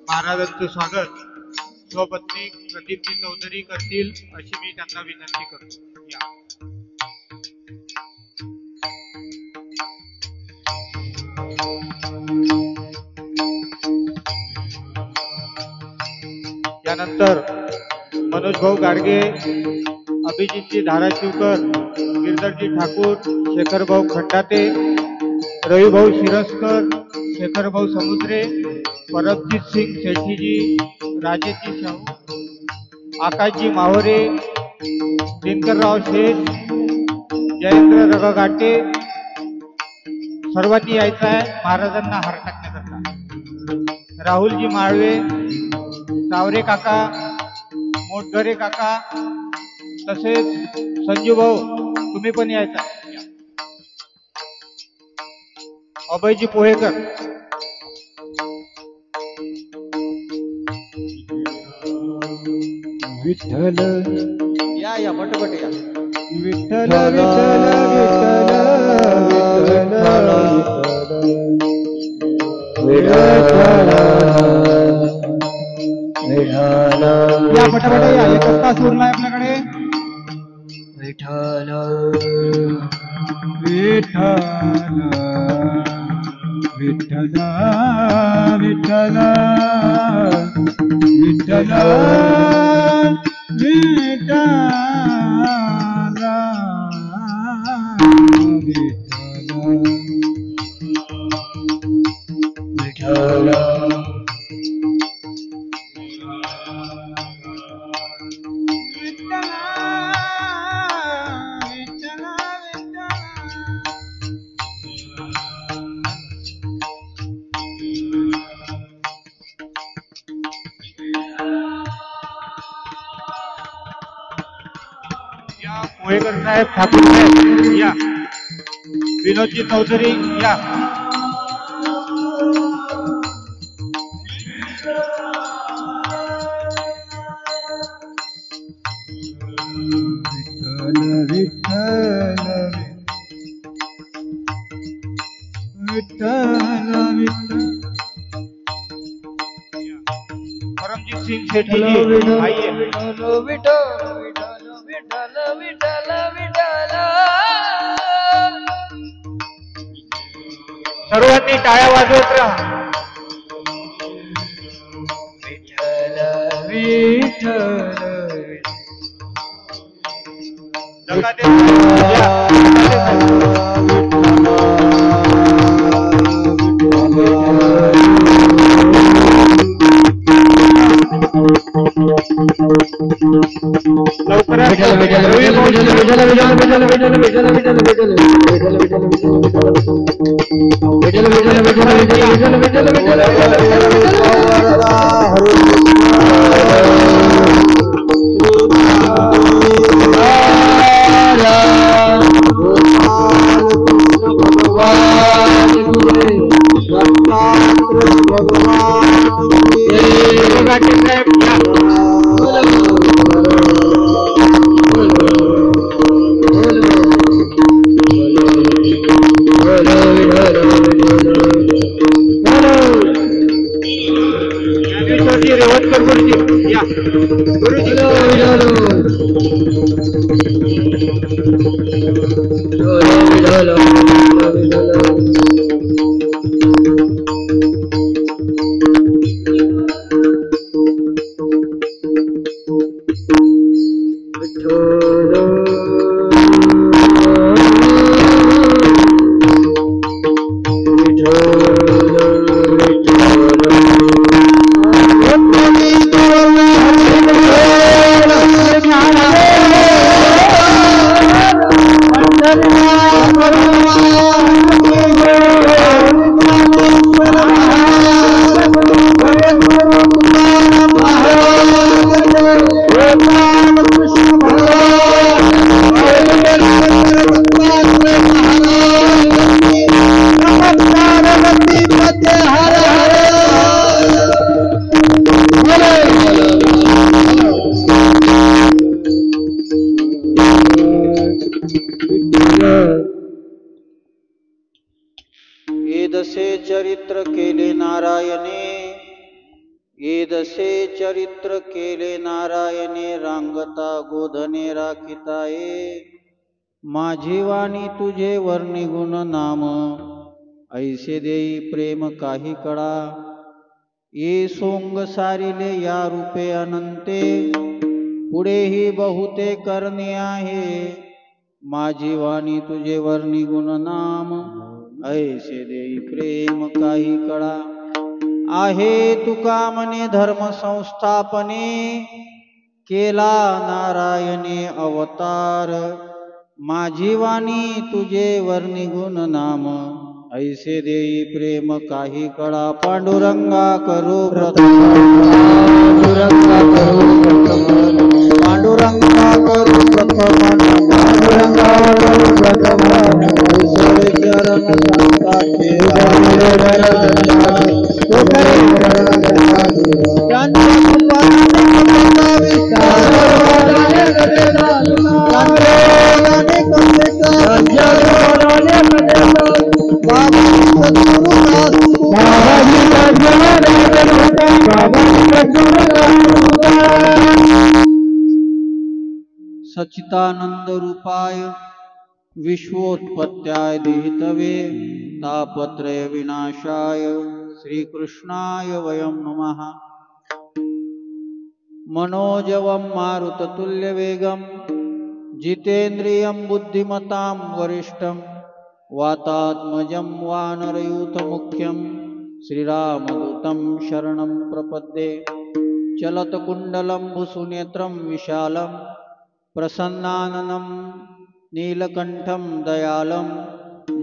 महाराजांचं स्वागत स्वपत्नी प्रदीप्ती चौधरी करतील अशी मी त्यांना विनंती करतो. यानंतर मनोज भाऊ गाडगे, अभिजितजी धाराशिवकर, गिरधरजी ठाकूर, शेखर भाऊ खंडाते, रवी भाऊ शिरस्कर, शेखर भाऊ समुद्रे, परमजीत सिंग सेठीजी, राजेशजी शाहू, आकाशजी माहोरे, दिनकरराव शेठ, जयेंद्र रगघाटे सर्वांनी यायचं आहे महाराजांना हार टाकण्याकरता. राहुलजी माळवे, सावरे काका, मोटघरे काका, तसेच संजू भाऊ तुम्ही पण यायचा. अभयजी पोहेकर, विठ्ठल या पटपट या. विठ्ठल विठ्ठल या पटापट या. एक तास उरलाय आपल्याकडे. विठ्ठल विठ्ठल विठ्ठल विठ्ठल विठ्ठल पोहेकर साहेब, ठाकूर साहेब या. विनोदजी चौधरी या. विठ्ठल विठ्ठल विठ्ठल परमजीत सिंग सेठीजी आइए. सर्वांनी टाळ्या वाजवत राहा. विठ्ठल विठ्ठल विठ्ठल नारायणे येदसे चरित्र केले नारायणे रांगता गोधने राखिताये माझी वाणी तुझे वर्णी गुण नाम ऐसे देई प्रेम काही कळा ये सोंग सारिले या रूपे अनंते पुढेही बहुते करणे आहे माझी वाणी तुझे वर्णी गुण नाम ऐसे देई प्रेम काही कळा आहे तुका म्हणे धर्म संस्थापने केला नारायणे अवतार माझी वाणी तुझे वर्णी गुण नाम ऐसे देई प्रेम काही कळा पांडुरंगा करू प्रथम पांडुरंगा करू प्रथम पांडुरंगा करू प्रथम पांडुरंगा करू प्रथम ईश्वर चरण सांताचे सच्चिदानंद रूपाय विश्वोत्पत्त्याय देहितवे तापत्रय विनाशाय श्रीकृष्णाय वयं नमः मनोजवं मारुततुल्यवेगं जितेन्द्रियं बुद्धिमतां वरिष्ठं वातात्मजं वानरयूथमुख्यं श्रीरामदूतं शरणं प्रपद्ये चलत्कुण्डलं भुसुनेत्रं विशालं प्रसन्नाननं नीलकण्ठं दयालं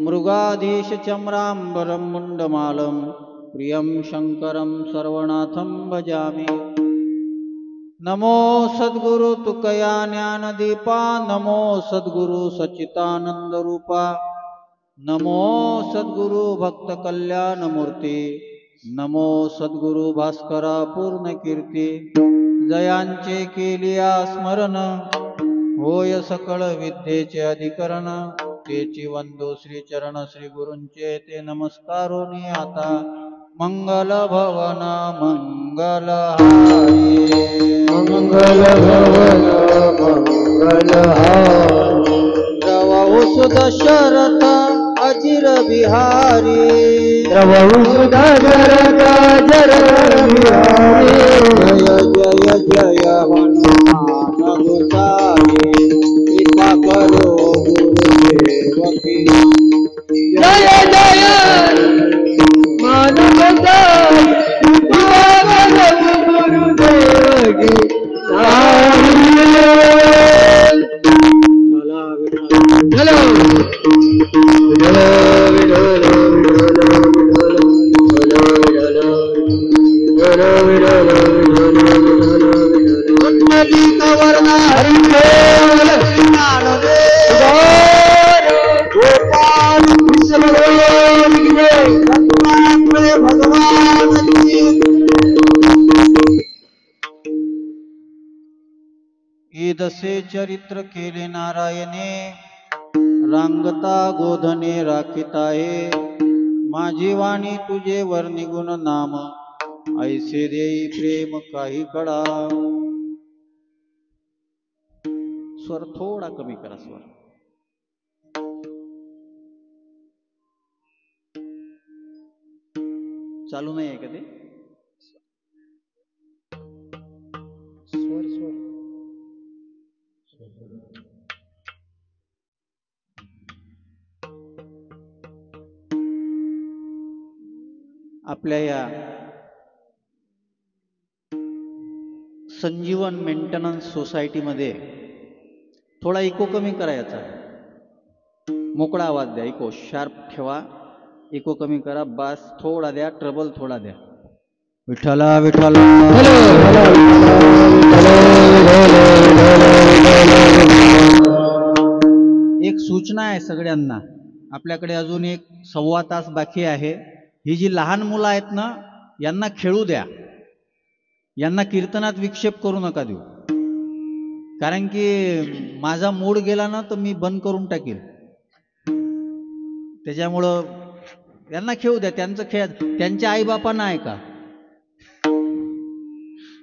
मृगाधीशचम्राम्बरं मुण्डमालं प्रियं शङ्करं सर्वनाथं भजामि नमो सद्गुरु तुकया ज्ञानदीपा नमो सद्गुरु सच्चिदानंदरूपा नमो सद्गुरु भक्तकल्याणमूर्ती नमो सद्गुरु भास्करा पूर्णकीर्ती जयांचे केलिया स्मरण होय सकळ विद्येचे अधिकरण तेची वंदो श्री चरण श्री गुरूंचे ते नमस्कारोनी आता मंगल भवन मंगल मंगल भवन मंगल द्रवहुस दशरथ अजिर बिहारी द्रवहुस दशरथ अजिर बिहारी जय जय जय हनुमान गुसाई कृपा करो गुरुदेव की जय जय मानवताई कृपा करो गुरुदेव की ईदसे चरित्र केले नारायणे रांगता गोधने राखिताये माझी वाणी तुझे वर्णी गुण नाम ऐसे देई प्रेम काही कळा स्वर थोडा कमी करा स्वर चालू नाही आहे का ते स्वर स्वर आपल्या या संजीवन मेंटेनन्स सोसायटीमध्ये थोडा इको कमी करायचा मोकळा आवाज द्या इको शार्प ठेवा इको कमी करा बास थोडा द्या ट्रबल थोडा द्या विठ्ठला विठ्ठला एक सूचना आहे सगळ्यांना आपल्याकडे अजून एक 1.25 तास बाकी आहे ही जी लहान मुलं आहेत ना यांना खेळू द्या यांना कीर्तनात विक्षेप करू नका देऊ कारण की माझा मूड गेला ना तर मी बंद करून टाकेल त्याच्यामुळं त्यांना खेळू द्या, त्यांचं खेळ, त्यांच्या आईबापांना आहे का?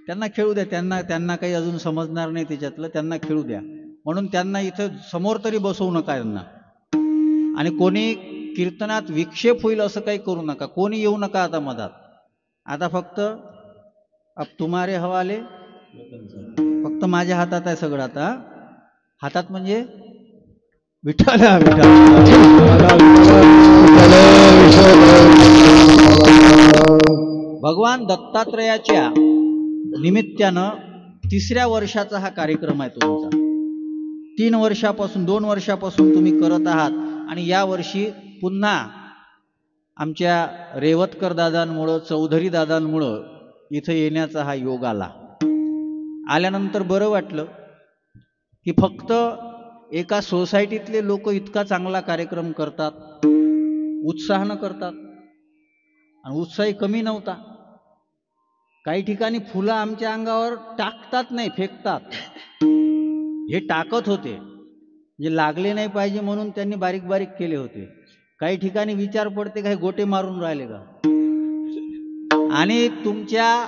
त्यांना खेळू द्या, त्यांना काही अजून समजणार नाही त्याच्यातलं, त्यांना खेळू द्या. म्हणून त्यांना इथं समोर तरी बसवू नका त्यांना. आणि कोणी कीर्तनात विक्षेप होईल असं काही करू नका, कोणी येऊ नका आता मधात. आता फक्त अब तुम्हारे हवाले, फक्त माझ्या हातात आहे सगळं. आता हातात म्हणजे विठ्ठल भगवान दत्तात्रयाच्या निमित्तानं 3ऱ्या वर्षाचा हा कार्यक्रम आहे तुमचा. 2 वर्षापासून तुम्ही करत आहात. आणि या वर्षी पुन्हा आमच्या रेवतकर दादांमुळं, चौधरी दादांमुळं इथं येण्याचा हा योग आला. आल्यानंतर बरं वाटलं की फक्त एका सोसायटीतले लोक इतका चांगला कार्यक्रम करतात, उत्साहानं करतात. आणि उत्साही कमी नव्हता. काही ठिकाणी फुलं आमच्या अंगावर टाकतात नाही, फेकतात. हे टाकत होते, जे लागले नाही पाहिजे म्हणून त्यांनी बारीक बारीक केले होते. काही ठिकाणी विचार पडते काही गोटे मारून राहिले का. आणि तुमच्या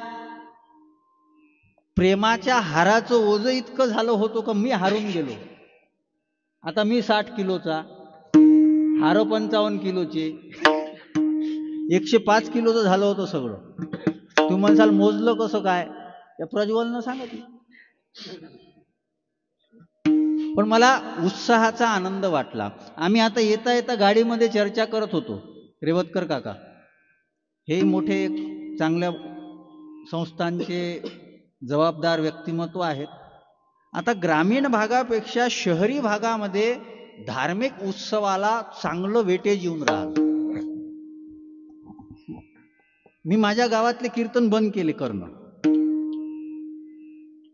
प्रेमाच्या हाराचं ओझं इतकं झालं होतं का मी हारून गेलो. आता मी 60 किलोचा, हार 55 किलोचे, 105 किलोचं झालं होतं सगळं. तुम्ही म्हणसाल मोजलं कसं काय, त्या प्रज्वलनं सांगितलं. पण मला उत्साहाचा आनंद वाटला. आम्ही आता येता येता गाडीमध्ये चर्चा करत होतो. रेवतकर काका हे मोठे एक चांगल्या संस्थांचे जबाबदार व्यक्तिमत्व आहेत. आता ग्रामीण भागापेक्षा शहरी भागामध्ये धार्मिक उत्सवाला चांगलं वेटेज येऊन राहिलं. मी माझ्या गावातले कीर्तन बंद केले करणं.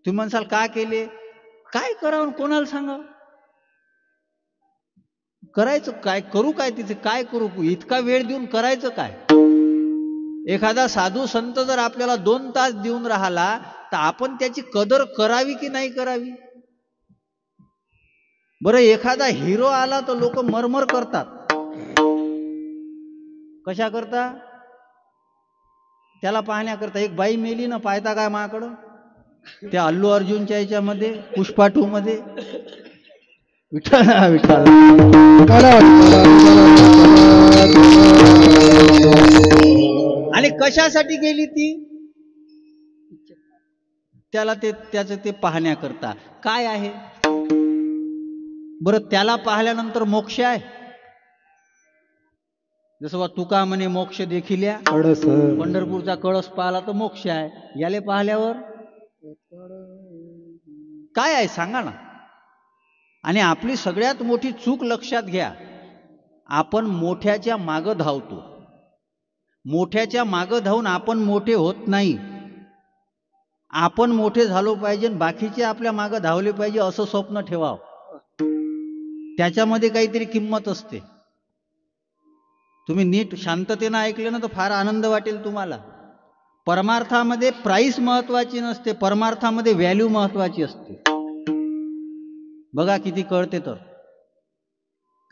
तुम्ही म्हणसाल का केले, काय करावं, कोणाला सांगावं, करायचं काय, करू काय, तिथे काय करू, इतका वेळ देऊन करायचं काय. एखादा साधू संत जर आपल्याला 2 तास देऊन राहिला तर आपण त्याची कदर करावी की नाही करावी. बरं एखादा हिरो आला तर लोक मरमर करतात. कशा करता, त्याला पाहण्याकरता. एक बाई मेली ना, पाहता काय माझ्याकडं, त्या अल्लू अर्जुनच्या याच्यामध्ये पुष्पा 2 मध्ये. विठ्ठल विठ्ठल. आणि कशासाठी गेली ती, त्याला त्याचं ते पाहण्याकरता. काय आहे बरं, त्याला पाहिल्यानंतर मोक्ष आहे. जसं तुका म्हणे मोक्ष देखिल्या, पंढरपूरचा कळस पाहिला तर मोक्ष आहे. याले पाहिल्यावर काय आहे सांगा ना. आणि आपली सगळ्यात मोठी चूक लक्षात घ्या, आपण मोठ्याच्या मागं धावतो. मोठ्याच्या मागं धावून आपण मोठे होत नाही. आपण मोठे झालो पाहिजे, बाकीचे आपल्या मागं धावले पाहिजे असं स्वप्न ठेवावं. त्याच्यामध्ये काहीतरी किंमत असते. तुम्ही नीट शांततेनं ऐकलं ना तर फार आनंद वाटेल तुम्हाला. परमार्थामध्ये प्राइस महत्वाची नसते, परमार्थामध्ये व्हॅल्यू महत्वाची असते. बघा किती कळते तर.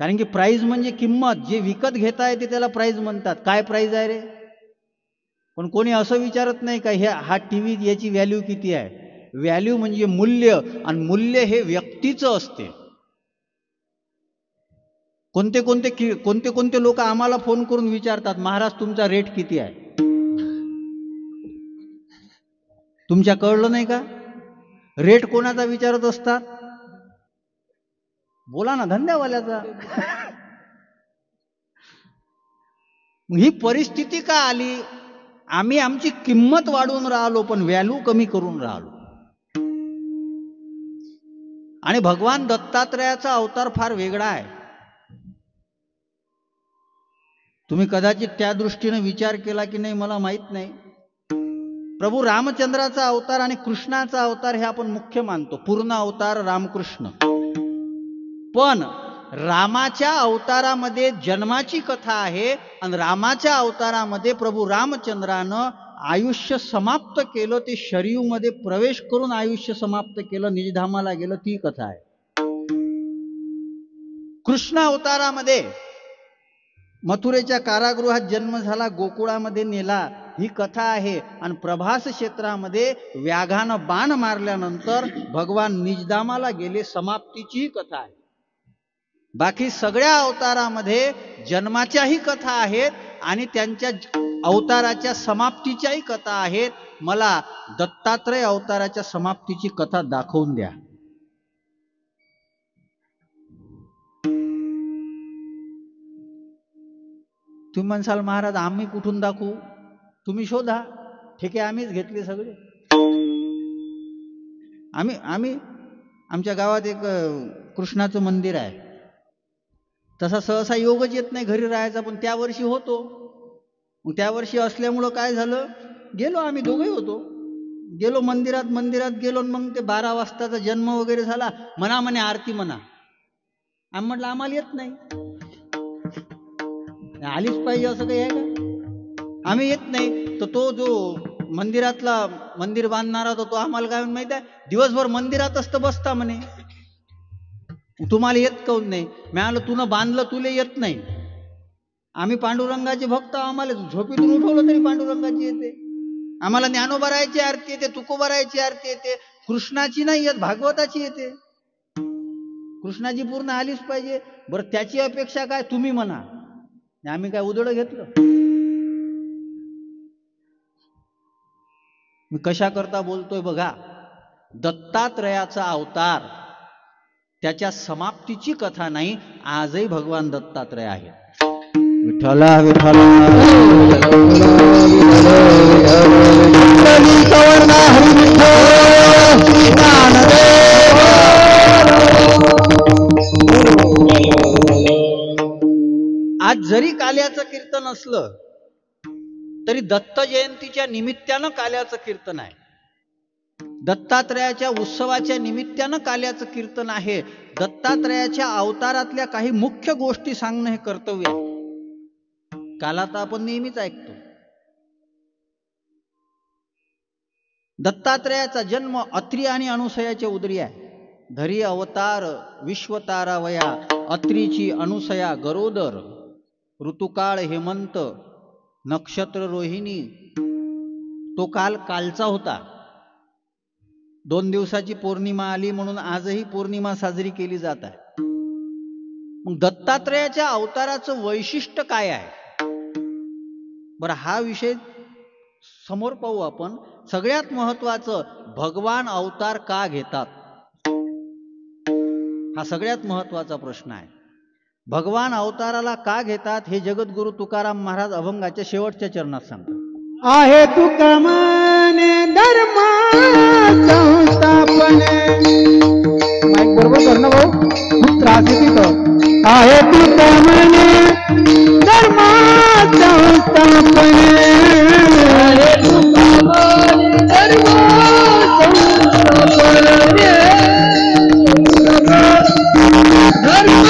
कारण की प्राइस म्हणजे किंमत, जे विकत घेता येते त्याला प्राइस म्हणतात. काय प्राइस आहे रे. पण कोणी असं विचारत नाही का हा टीव्ही याची व्हॅल्यू किती आहे. व्हॅल्यू म्हणजे मूल्य, आणि मूल्य हे व्यक्तीचं असते. कोणते कोणते लोक आम्हाला फोन करून विचारतात, महाराज तुमचा रेट किती आहे. तुमच्या कळलं नाही का, रेट कोणाचा विचारत असतात. बोला ना, धंद्यावाल्याचा. ही परिस्थिती का आली, आम्ही आमची किंमत वाढवून राहिलो पण व्हॅल्यू कमी करून राहिलो. आणि भगवान दत्तात्रयाचा अवतार फार वेगळा आहे. तुम्ही कदाचित त्या दृष्टीने विचार केला की नाही मला माहित नाही. प्रभू रामचंद्राचा अवतार आणि कृष्णाचा अवतार हे आपण मुख्य मानतो. पूर्ण अवतार रामकृष्ण. पण रामाच्या अवतारामध्ये जन्माची कथा आहे, आणि रामाच्या अवतारामध्ये प्रभू रामचंद्रानं आयुष्य समाप्त केलं. ते शरीरमध्ये प्रवेश करून आयुष्य समाप्त केलं, निजधामाला गेलं, ती कथा आहे. कृष्ण अवतारामध्ये मथुरेच्या कारागृहात जन्म झाला, गोकुळामध्ये नेला, ही कथा आहे. आणि प्रभास क्षेत्रामध्ये व्याघानं बाण मारल्यानंतर भगवान निजधामाला गेले, समाप्तीची कथा आहे. बाकी सगळ्या अवतारामध्ये जन्माच्याही कथा आहेत आणि त्यांच्या अवताराच्या समाप्तीच्याही कथा आहेत. मला दत्तात्रय अवताराच्या समाप्तीची कथा दाखवून द्या. तुम्ही म्हणसाल महाराज आम्ही कुठून दाखवू? तुम्ही शोधा, ठेके आम्हीच घेतले सगळे. आमच्या गावात एक कृष्णाचं मंदिर आहे. तसा सहसा योगच येत नाही घरी राहायचा, पण त्या वर्षी होतो. मग त्या वर्षी असल्यामुळं काय झालं, गेलो आम्ही दोघे होतो, गेलो मंदिरात गेलो. मग ते 12 वाजताचा जन्म वगैरे झाला. म्हणे आरती म्हणा. आम्ही म्हटलं आम्हाला येत नाही. आलीच पाहिजे असं काही आहे का? आम्ही येत नाही. तर तो जो मंदिर बांधणारा होता तो आम्हाला काय माहित आहे, दिवसभर मंदिरात असतं बसता म्हणे, तुम्हाला येत काऊन नाही? मी म्हणालो तुनं बांधलं, तुले येत नाही. आम्ही पांडुरंगाचे भक्त, आम्हाला झोपेतून उठवलं तरी पांडुरंगाची येते. आम्हाला ज्ञानोबारायची आरती येते, तुकोबारायची आरती येते. कृष्णाची नाही येत, भागवताची येते. कृष्णाची पूर्ण आलीच पाहिजे. बरं त्याची अपेक्षा काय तुम्ही म्हणा, आम्ही काय उदळ घेतलं? मी कशा करता बोलतोय बघा. दत्तात्रयाचा अवतार, त्याच्या समाप्तीची कथा नाही, आजही भगवान दत्तात्रय आहे. विठ्ठला विठ्ठला आज जरी काल्याचं कीर्तन असलं तरी दत्त जयंतीच्या निमित्तानं काल्याचं कीर्तन आहे. दत्तात्रयाच्या उत्सवाच्या निमित्तानं काल्याचं कीर्तन आहे. दत्तात्रयाच्या अवतारातल्या काही मुख्य गोष्टी सांगणं हे कर्तव्य आहे. कालात आपण नेहमीच ऐकतो. दत्तात्रयाचा जन्म अत्री आणि अनुसयाच्या उदरी आहे. धरी अवतार विश्वतारावया, अत्रीची अनुसया गरोदर, ऋतुकाळ हेमंत, नक्षत्र रोहिणी. तो कालचा होता. 2 दिवसाची पौर्णिमा आली म्हणून आजही पौर्णिमा साजरी केली जात आहे. मग दत्तात्रयाच्या अवताराचं वैशिष्ट्य काय आहे? बरं, हा विषय समोर पाहू आपण. सगळ्यात महत्वाचं, भगवान अवतार का घेतात, हा सगळ्यात महत्वाचा प्रश्न आहे. भगवान अवताराला का घेतात हे जगद्गुरु तुकाराम महाराज अभंगाच्या शेवटच्या चरणात सांगतात. आहे तुका म्हणे धर्म संस्थापने. माईक बरोबर कर ना भाऊ, खूप त्रास आहे तिथं. आहे तुका म्हणे धर्म संस्थापने, आहे तुका म्हणे धर्म संस्थापने, धर्म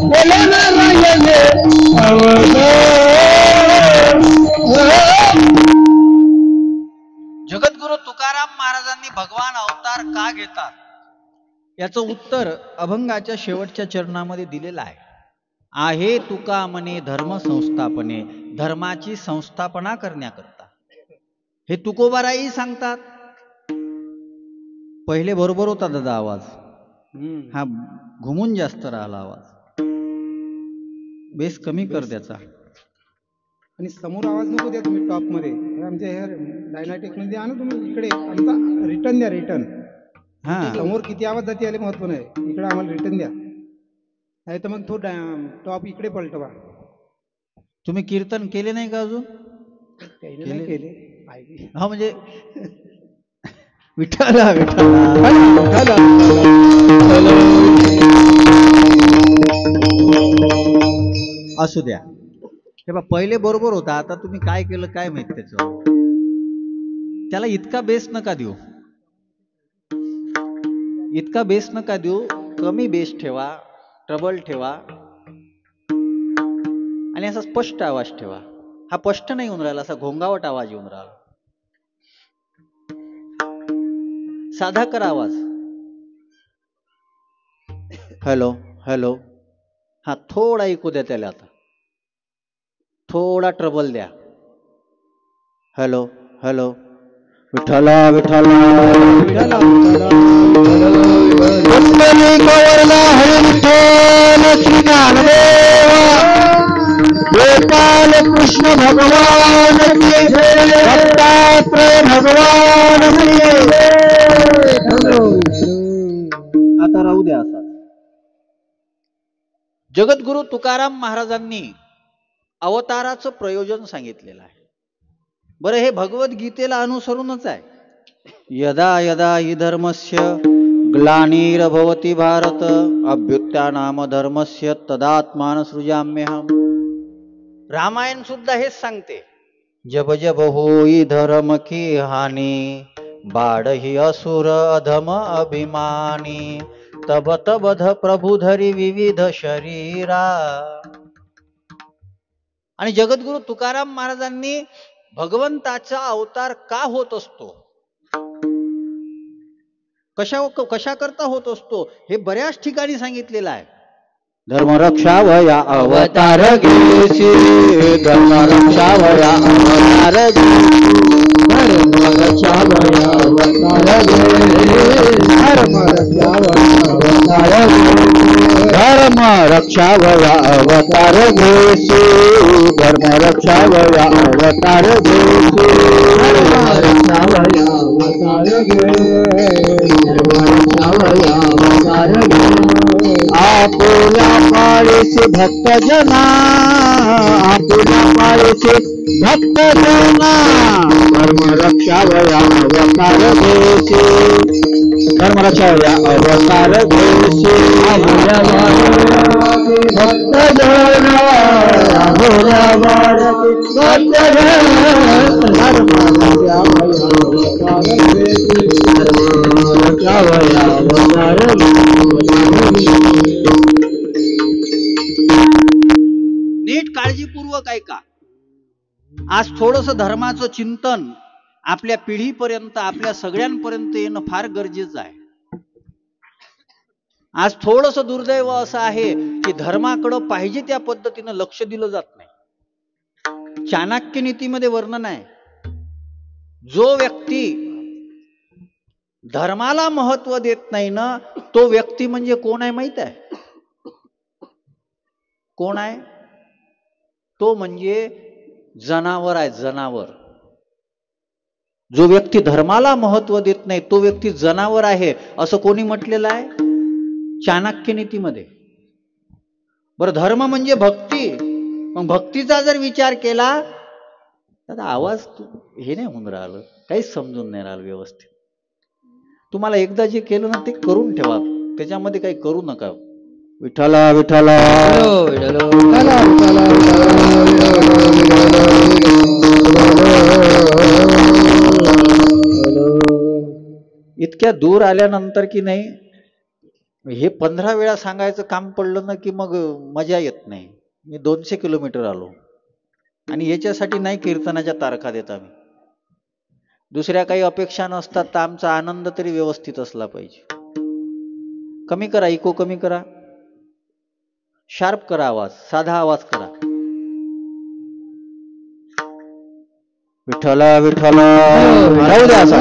केले नारायणे अवतार. जगद्गुरु तुकाराम महाराजांनी भगवान अवतार का घेतात याचं उत्तर अभंगाच्या शेवटच्या चरणामध्ये दिलेलं आहे तुका म्हणे धर्म संस्थापने, धर्माची संस्थापना करण्याकरता. हे तुकोबाराई सांगतात. पहिले बरोबर होता दादा आवाज, हा घुमून जास्त राहिला आवाज. बेस कमी कर त्याचा. आणि समोर आवाज नको द्या तुम्ही टॉप मध्ये. आमच्या ह्या डायनाटिक मध्ये आणा तुम्ही इकडे. आमचा रिटर्न द्या, रिटर्न. हा समोर किती आवाज जाते आले महत्व नाही. इकडे आम्हाला रिटर्न द्या, नाही तर मग तो टॉप इकडे पलटवा. तुम्ही कीर्तन केले नाही का अजून? नाही केले. हा म्हणजे विठ्ठला विठ्ठला असू द्या. हे बा पहिले बरोबर होता, आता तुम्ही काय केलं काय माहित त्याचं. त्याला इतका बेस नका देऊ, इतका बेस नका देऊ. कमी बेस ठेवा, ट्रबल ठेवा आणि असा स्पष्ट आवाज ठेवा. हा स्पष्ट नाही येऊन राहिला, असा घोंगावट आवाज येऊन राहिला. साधा करा आवाज. Hello hello. हा थोडा ऐकू द्या त्याला. आता थोडा ट्रबल द्या. Hello hello. विठ्ठला विठ्ठला विठ्ठला गोपाल कृष्ण भगवान भगवान. आता राहू द्या असा. जगद्गुरु तुकाराम महाराजांनी अवताराचं प्रयोजन सांगितलेलं आहे. बरं, हे भगवद्गीतेला अनुसरूनच आहे. यदा यदा हि धर्मस्य ग्लानिर्भवति भारत अभ्युत्थानाम धर्मस्य तदात्मान सृजाम्यहम्. रामायण सुद्धा हेच सांगते. जब जब होई धर्म की हानी बाढ़हि असुर अधम अभिमानी तब तब प्रभु धरी विविध शरीरा. आणि जगद्गुरु तुकाराम महाराजांनी भगवंताचा अवतार का होत असतो, कशा करता होत असतो, हे बऱ्याच ठिकाणी सांगितलेलं आहे. धर्मरक्षावया अवतार घेसी, धर्मरक्षावया अवतार घेसी, धर्मरक्षावया अवतार घेसी, धर्मरक्षावया अवतार घेसी, धर्मरक्षावया अवतार घेसी, धर्मरक्षावया अवतार घेसी, धर्मरक्षावया अवतार घेसी. आपुला पाळीसी भक्त जना, आपुला पाळीसी भक्त जना, धर्मरक्षावया अवतार घेसी, धर्मरक्षावया अवतार घेसी. भक्त जना आपुला पाळीसी भक्त जना, धर्मरक्षावया अवतार घेसी, धर्मरक्षावया अवतार घेसी. नीट काळजीपूर्वक ऐका. आज थोडस धर्माचं चिंतन आपल्या पिढीपर्यंत, आपल्या सगळ्यांपर्यंत येणं फार गरजेचं आहे. आज थोडस दुर्दैव असं आहे की धर्माकडं पाहिजे त्या पद्धतीनं लक्ष दिलं जात नाही. चाणक्य नीतीमध्ये वर्णन आहे, जो व्यक्ती धर्माला महत्व देत नाही ना, तो व्यक्ती म्हणजे कोण आहे माहित आहे? कोण आहे? तो म्हणजे जनावर आहे, जनावर. जो व्यक्ती धर्माला महत्व देत नाही तो व्यक्ती जनावर आहे, असं कोणी म्हटलेलं आहे? चाणक्य नीतीमध्ये. बरं, धर्म म्हणजे भक्ती. मग भक्तीचा जर विचार केला तर आवाज हे नाही होऊन राहिलं, काहीच समजून नाही राहिलं व्यवस्थित. तुम्हाला एकदा जे केलं ना ते करून ठेवा, त्याच्यामध्ये काही करू नका. विठ्ठला विठ्ठला इतक्या दूर आल्यानंतर की नाही हे 15 वेळा सांगायचं काम पडलं ना की मग मजा येत नाही. मी 200 किलोमीटर आलो आणि याच्यासाठी नाही कीर्तनाच्या तारखा देत आम्ही. दुसऱ्या काही अपेक्षा नसतात, तर आमचा आनंद तरी व्यवस्थित असला पाहिजे. कमी करा, इको कमी करा, शार्प करा आवाज, साधा आवाज करा. विठ्ठला विठ्ठला राहू द्या असा.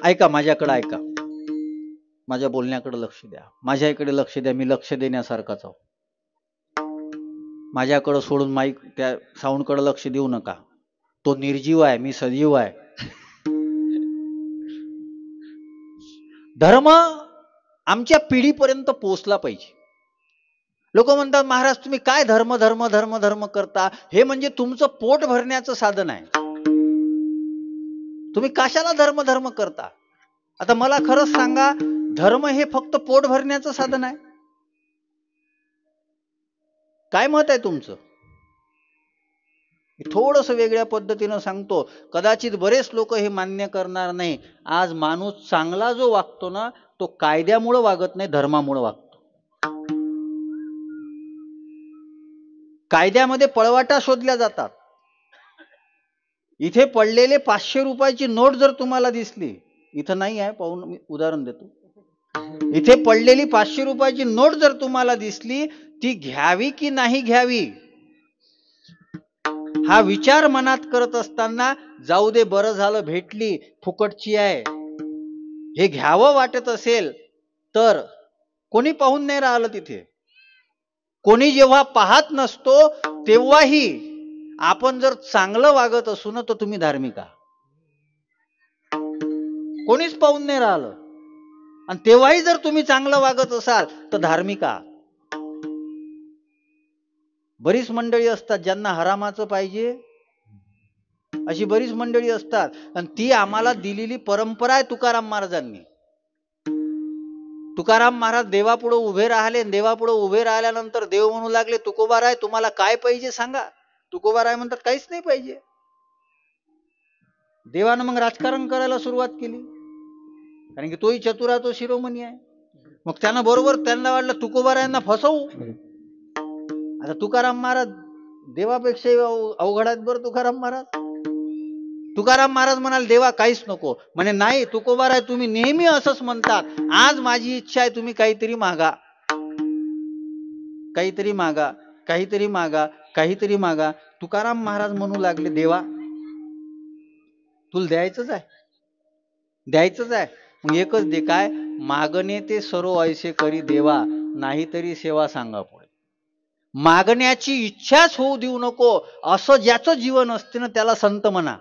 ऐका, माझ्याकडे ऐका, माझ्या बोलण्याकडे लक्ष द्या, माझ्या इकडे लक्ष द्या. मी लक्ष देण्यासारखाच आहो. माझ्याकडे सोडून माईक त्या साऊंडकडे लक्ष देऊ नका. तो निर्जीव आहे, मी सजीव आहे. धर्म आमच्या पिढीपर्यंत पोहोचला पाहिजे. लोक म्हणतात महाराज तुम्ही काय धर्म धर्म धर्म धर्म करता, हे म्हणजे तुमचं पोट भरण्याचं साधन आहे. तुम्ही कशाला धर्म धर्म करता? आता मला खरंच सांगा, धर्म हे फक्त पोट भरण्याचं साधन आहे? काय मत आहे तुमचं? थोडस वेगळ्या पद्धतीनं सांगतो, कदाचित बरेच लोक हे मान्य करणार नाही. आज माणूस चांगला जो वागतो ना, तो कायद्यामुळे वागत नाही, धर्मामुळे वागतो. कायद्यामध्ये पळवाटा शोधल्या जातात. इथे पडलेले 500 रुपयाची नोट जर तुम्हाला दिसली, इथं नाही आहे, पाहून मी उदाहरण देतो. इथे पडलेली 500 रुपयाची नोट जर तुम्हाला दिसली, ती घ्यावी की नाही घ्यावी हा विचार मनात करत असताना, जाऊ दे बरं झालं भेटली, फुकटची आहे, हे घ्यावं वाटत असेल तर कोणी पाहून नाही राहिलं तिथे. कोणी जेव्हा पाहत नसतो तेव्हाही आपण जर चांगलं वागत असू ना, तर तुम्ही धार्मिक आहात. कोणीच पाहून नाही राहिलं आणि तेव्हाही जर तुम्ही चांगलं वागत असाल तर धार्मिक आहात. बरीच मंडळी असतात ज्यांना हरामाचं पाहिजे, अशी बरीच मंडळी असतात, आणि ती आम्हाला दिलेली परंपरा आहे तुकाराम महाराजांनी. तुकाराम महाराज देवापुढे उभे राहिले, देवापुढे उभे राहिल्यानंतर देव म्हणू लागले, तुकोबाराय तुम्हाला काय पाहिजे सांगा. तुकोबाराय म्हणतात काहीच नाही पाहिजे. देवानं मग राजकारण करायला सुरुवात केली, कारण की तोही चतुरा, तो शिरोमणी आहे. मग त्यानं बरोबर त्यांना वाटलं तुकोबारायांना फसवू. आता तुकाराम महाराज देवापेक्षा अवघड आहेत बरं. तुकाराम महाराज म्हणाल देवा काहीच नको. म्हणे नाही तुकोबाराय तुम्ही नेहमी असंच म्हणतात, आज माझी इच्छा आहे तुम्ही काहीतरी मागा, काहीतरी मागा, काहीतरी मागा, काहीतरी मागा. तुकाराम महाराज म्हणू लागले देवा तुला द्यायचंच आहे, द्यायचंच आहे, मग एकच दे. काय? मागणे ते सर्व ऐसे करी देवा, नाहीतरी सेवा सांगा पुढे. मागण्याची इच्छाच होऊ देऊ नको, असं ज्याचं जीवन असते ना त्याला संत म्हणा.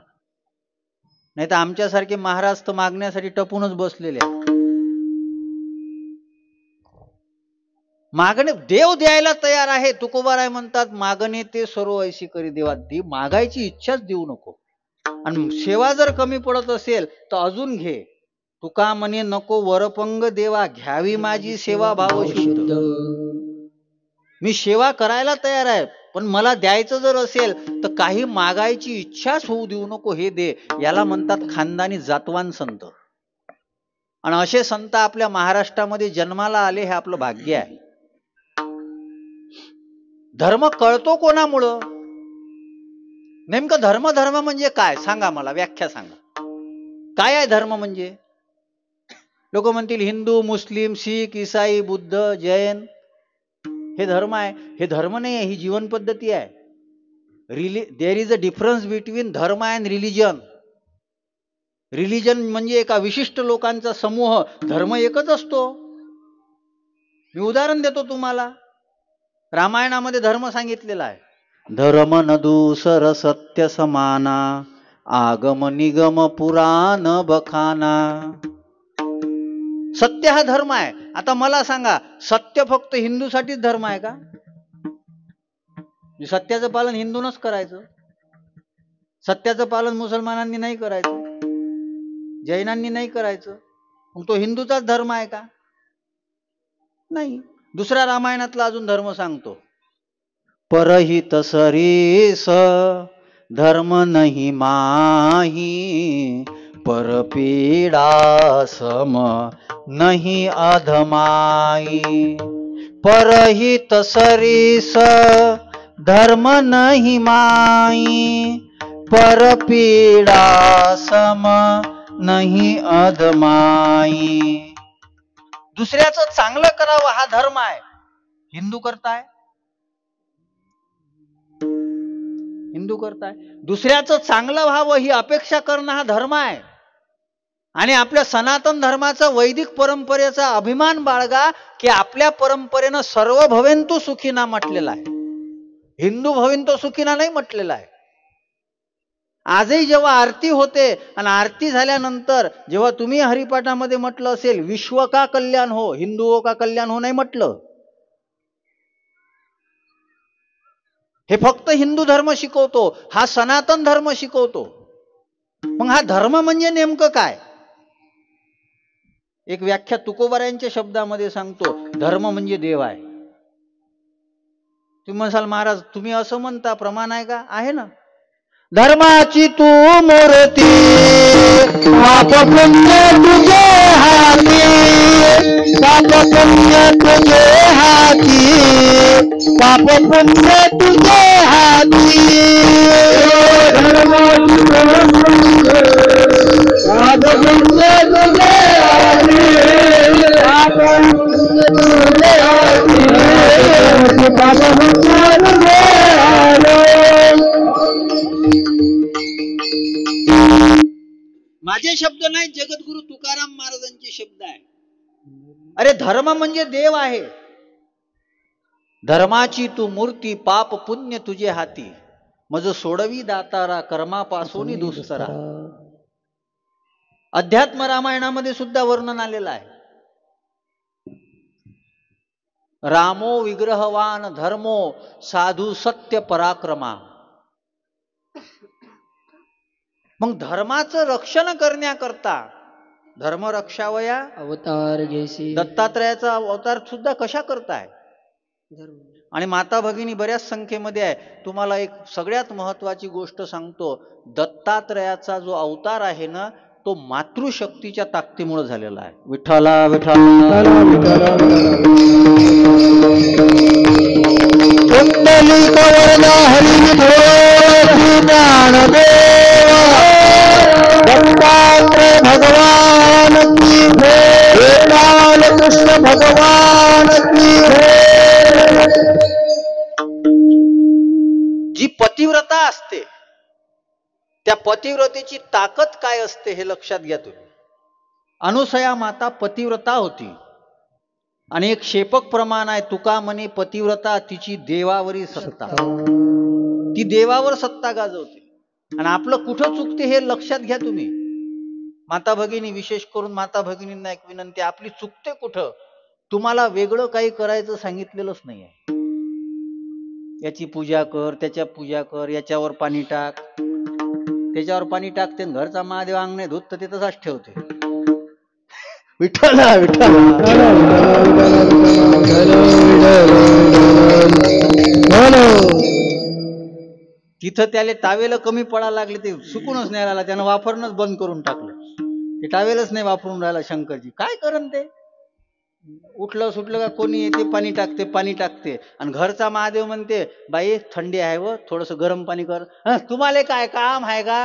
नाही तर आमच्यासारखे महाराज तर मागण्यासाठी टपूनच बसलेले. मागणे देव द्यायला तयार आहे. तुकोबाराय म्हणतात मागणे ते सर्व ऐशी करी देवा, मागायची इच्छाच देऊ नको. आणि सेवा जर कमी पडत असेल तर अजून घे. तुका म्हणे नको वरपंग देवा, घ्यावी माझी सेवा भाव शुद्ध. मी सेवा करायला तयार आहे, पण मला द्यायचं जर असेल तर काही मागायची इच्छाच होऊ देऊ नको, हे दे. याला म्हणतात खानदानी जातवान संत. आणि असे संत आपल्या महाराष्ट्रामध्ये जन्माला आले, हे आपलं भाग्य आहे. धर्म कळतो कोणामुळं? नेमकं धर्म धर्म म्हणजे काय सांगा, मला व्याख्या सांगा. काय आहे धर्म म्हणजे? लोक म्हणतील हिंदू, मुस्लिम, शीख, ईसाई, बुद्ध, जैन हे धर्म आहे. हे धर्म नाही आहे, ही जीवन पद्धती आहे. There is a difference between dharma and religion. Religion म्हणजे एका विशिष्ट लोकांचा समूह, धर्म एकच असतो. मी उदाहरण देतो तुम्हाला. रामायणामध्ये धर्म सांगितलेला आहे. धर्म न दूसर सत्य समाना, आगम निगम पुराण बखाना. सत्य हा धर्म आहे. आता मला सांगा, सत्य फक्त हिंदूसाठीच धर्म आहे का? सत्याचं पालन हिंदूनच करायचं, सत्याचं पालन मुसलमानांनी नाही करायचं, जैनांनी नाही करायचं, मग तो हिंदूचाच धर्म आहे का? नाही. दुसऱ्या रामायणातला अजून धर्म सांगतो. परहित सरीस धर्म नहीं माही परपीडा सम नहीं अधमाई परहित सरिस धर्म नहीं माई परपीडा सम नहीं अधमाई. दुसऱ्याचं चांगलं करावं हा धर्म आहे. हिंदू करताय, हिंदू करताय. दुसऱ्याचं चांगलं व्हावं ही अपेक्षा करणं हा धर्म आहे. आणि आपल्या सनातन धर्माचा वैदिक परंपरेचा अभिमान बाळगा की आपल्या परंपरेनं सर्व भवेंतु सुखीना म्हटलेला आहे. हिंदू भवेंतु सुखीना नाही म्हटलेला आहे. आजही जेव्हा आरती होते आणि आरती झाल्यानंतर जेव्हा तुम्ही हरिपाठामध्ये म्हटलं असेल विश्व का कल्याण हो, हिंदुओं का कल्याण हो नाही म्हटलं. हे फक्त हिंदू धर्म शिकवतो, हा सनातन धर्म शिकवतो. मग हा धर्म म्हणजे नेमकं काय? एक व्याख्या तुकोबारायांच्या शब्दामध्ये सांगतो, धर्म म्हणजे देव आहे. तुम्ही म्हणाल महाराज तुम्ही असं म्हणता, प्रमाण आहे का? आहे ना. धर्माची तू मूर्ती पाप पुण्य तुझे हाती, पाप पुण्य तुझे हाती, पाप पुण्य तुझे हाती. धर्माची पाप पुण्य तुझे हाती, पाप पुण्य तुझे हाती, पाप पुण्य तुझे हाती. माझे शब्द नाही, जगद्गुरु तुकाराम महाराजांचे शब्द आहे. अरे धर्म म्हणजे देव आहे. धर्माची तू मूर्ती पाप पुण्य तुझे हाती, मज सोडवी दातारा कर्मापासून दुस्तरा. अध्यात्म रामायणामध्ये सुद्धा वर्णन आलेलं आहे. रामो विग्रहवान धर्मो साधू सत्य पराक्रमा. मग धर्माचं रक्षण करण्याकरता धर्म रक्षावया अवतार जैसे दत्तात्रयाचा अवतार सुद्धा कशा करताय. आणि माता भगिनी बऱ्याच संख्येमध्ये आहे. तुम्हाला एक सगळ्यात महत्वाची गोष्ट सांगतो, दत्तात्रयाचा जो अवतार आहे ना तो मातृशक्तीच्या ताकदीमुळे झालेला आहे. विठ्ठला विठ्ठला कुंडलिक वरदा हरी दत्तात्रय भगवान की लाल कृष्ण भगवान की. जी पतिव्रता असते त्या पतिव्रतेची ताकद काय असते हे लक्षात घ्या तुम्ही. अनुसया माता पतिव्रता होती आणि एक शेपक प्रमाण आहे, तुका म्हणे पतिव्रता तिची देवावरी सत्ता. ती देवावर सत्ता गाजवते. आणि आपलं कुठं चुकते हे लक्षात घ्या तुम्ही. माता भगिनी, विशेष करून माता भगिनींना एक विनंती, आपली चुकते कुठं? तुम्हाला वेगळं काही करायचं सांगितलेलंच नाही आहे. याची पूजा कर, त्याच्या पूजा कर, याच्यावर पाणी टाक, त्याच्यावर पाणी टाकते, घरचा महादेव अंग नाही धुत तर ते तसाच ठेवते. विठ्ठला विठ्ठला तिथं त्याला टावेल कमी पडायला लागले, ते सुकूनच नाही राहिला, त्यानं वापरणंच बंद करून टाकलं. ते टावेलच नाही वापरून राहिला. शंकरजी काय करन ते? उठलं सुटलं का कोणी येते पाणी टाकते, पाणी टाकते. आणि घरचा महादेव म्हणते बाई थंडी आहे व थोडस गरम पाणी कर. तुम्हाला काय काम आहे का?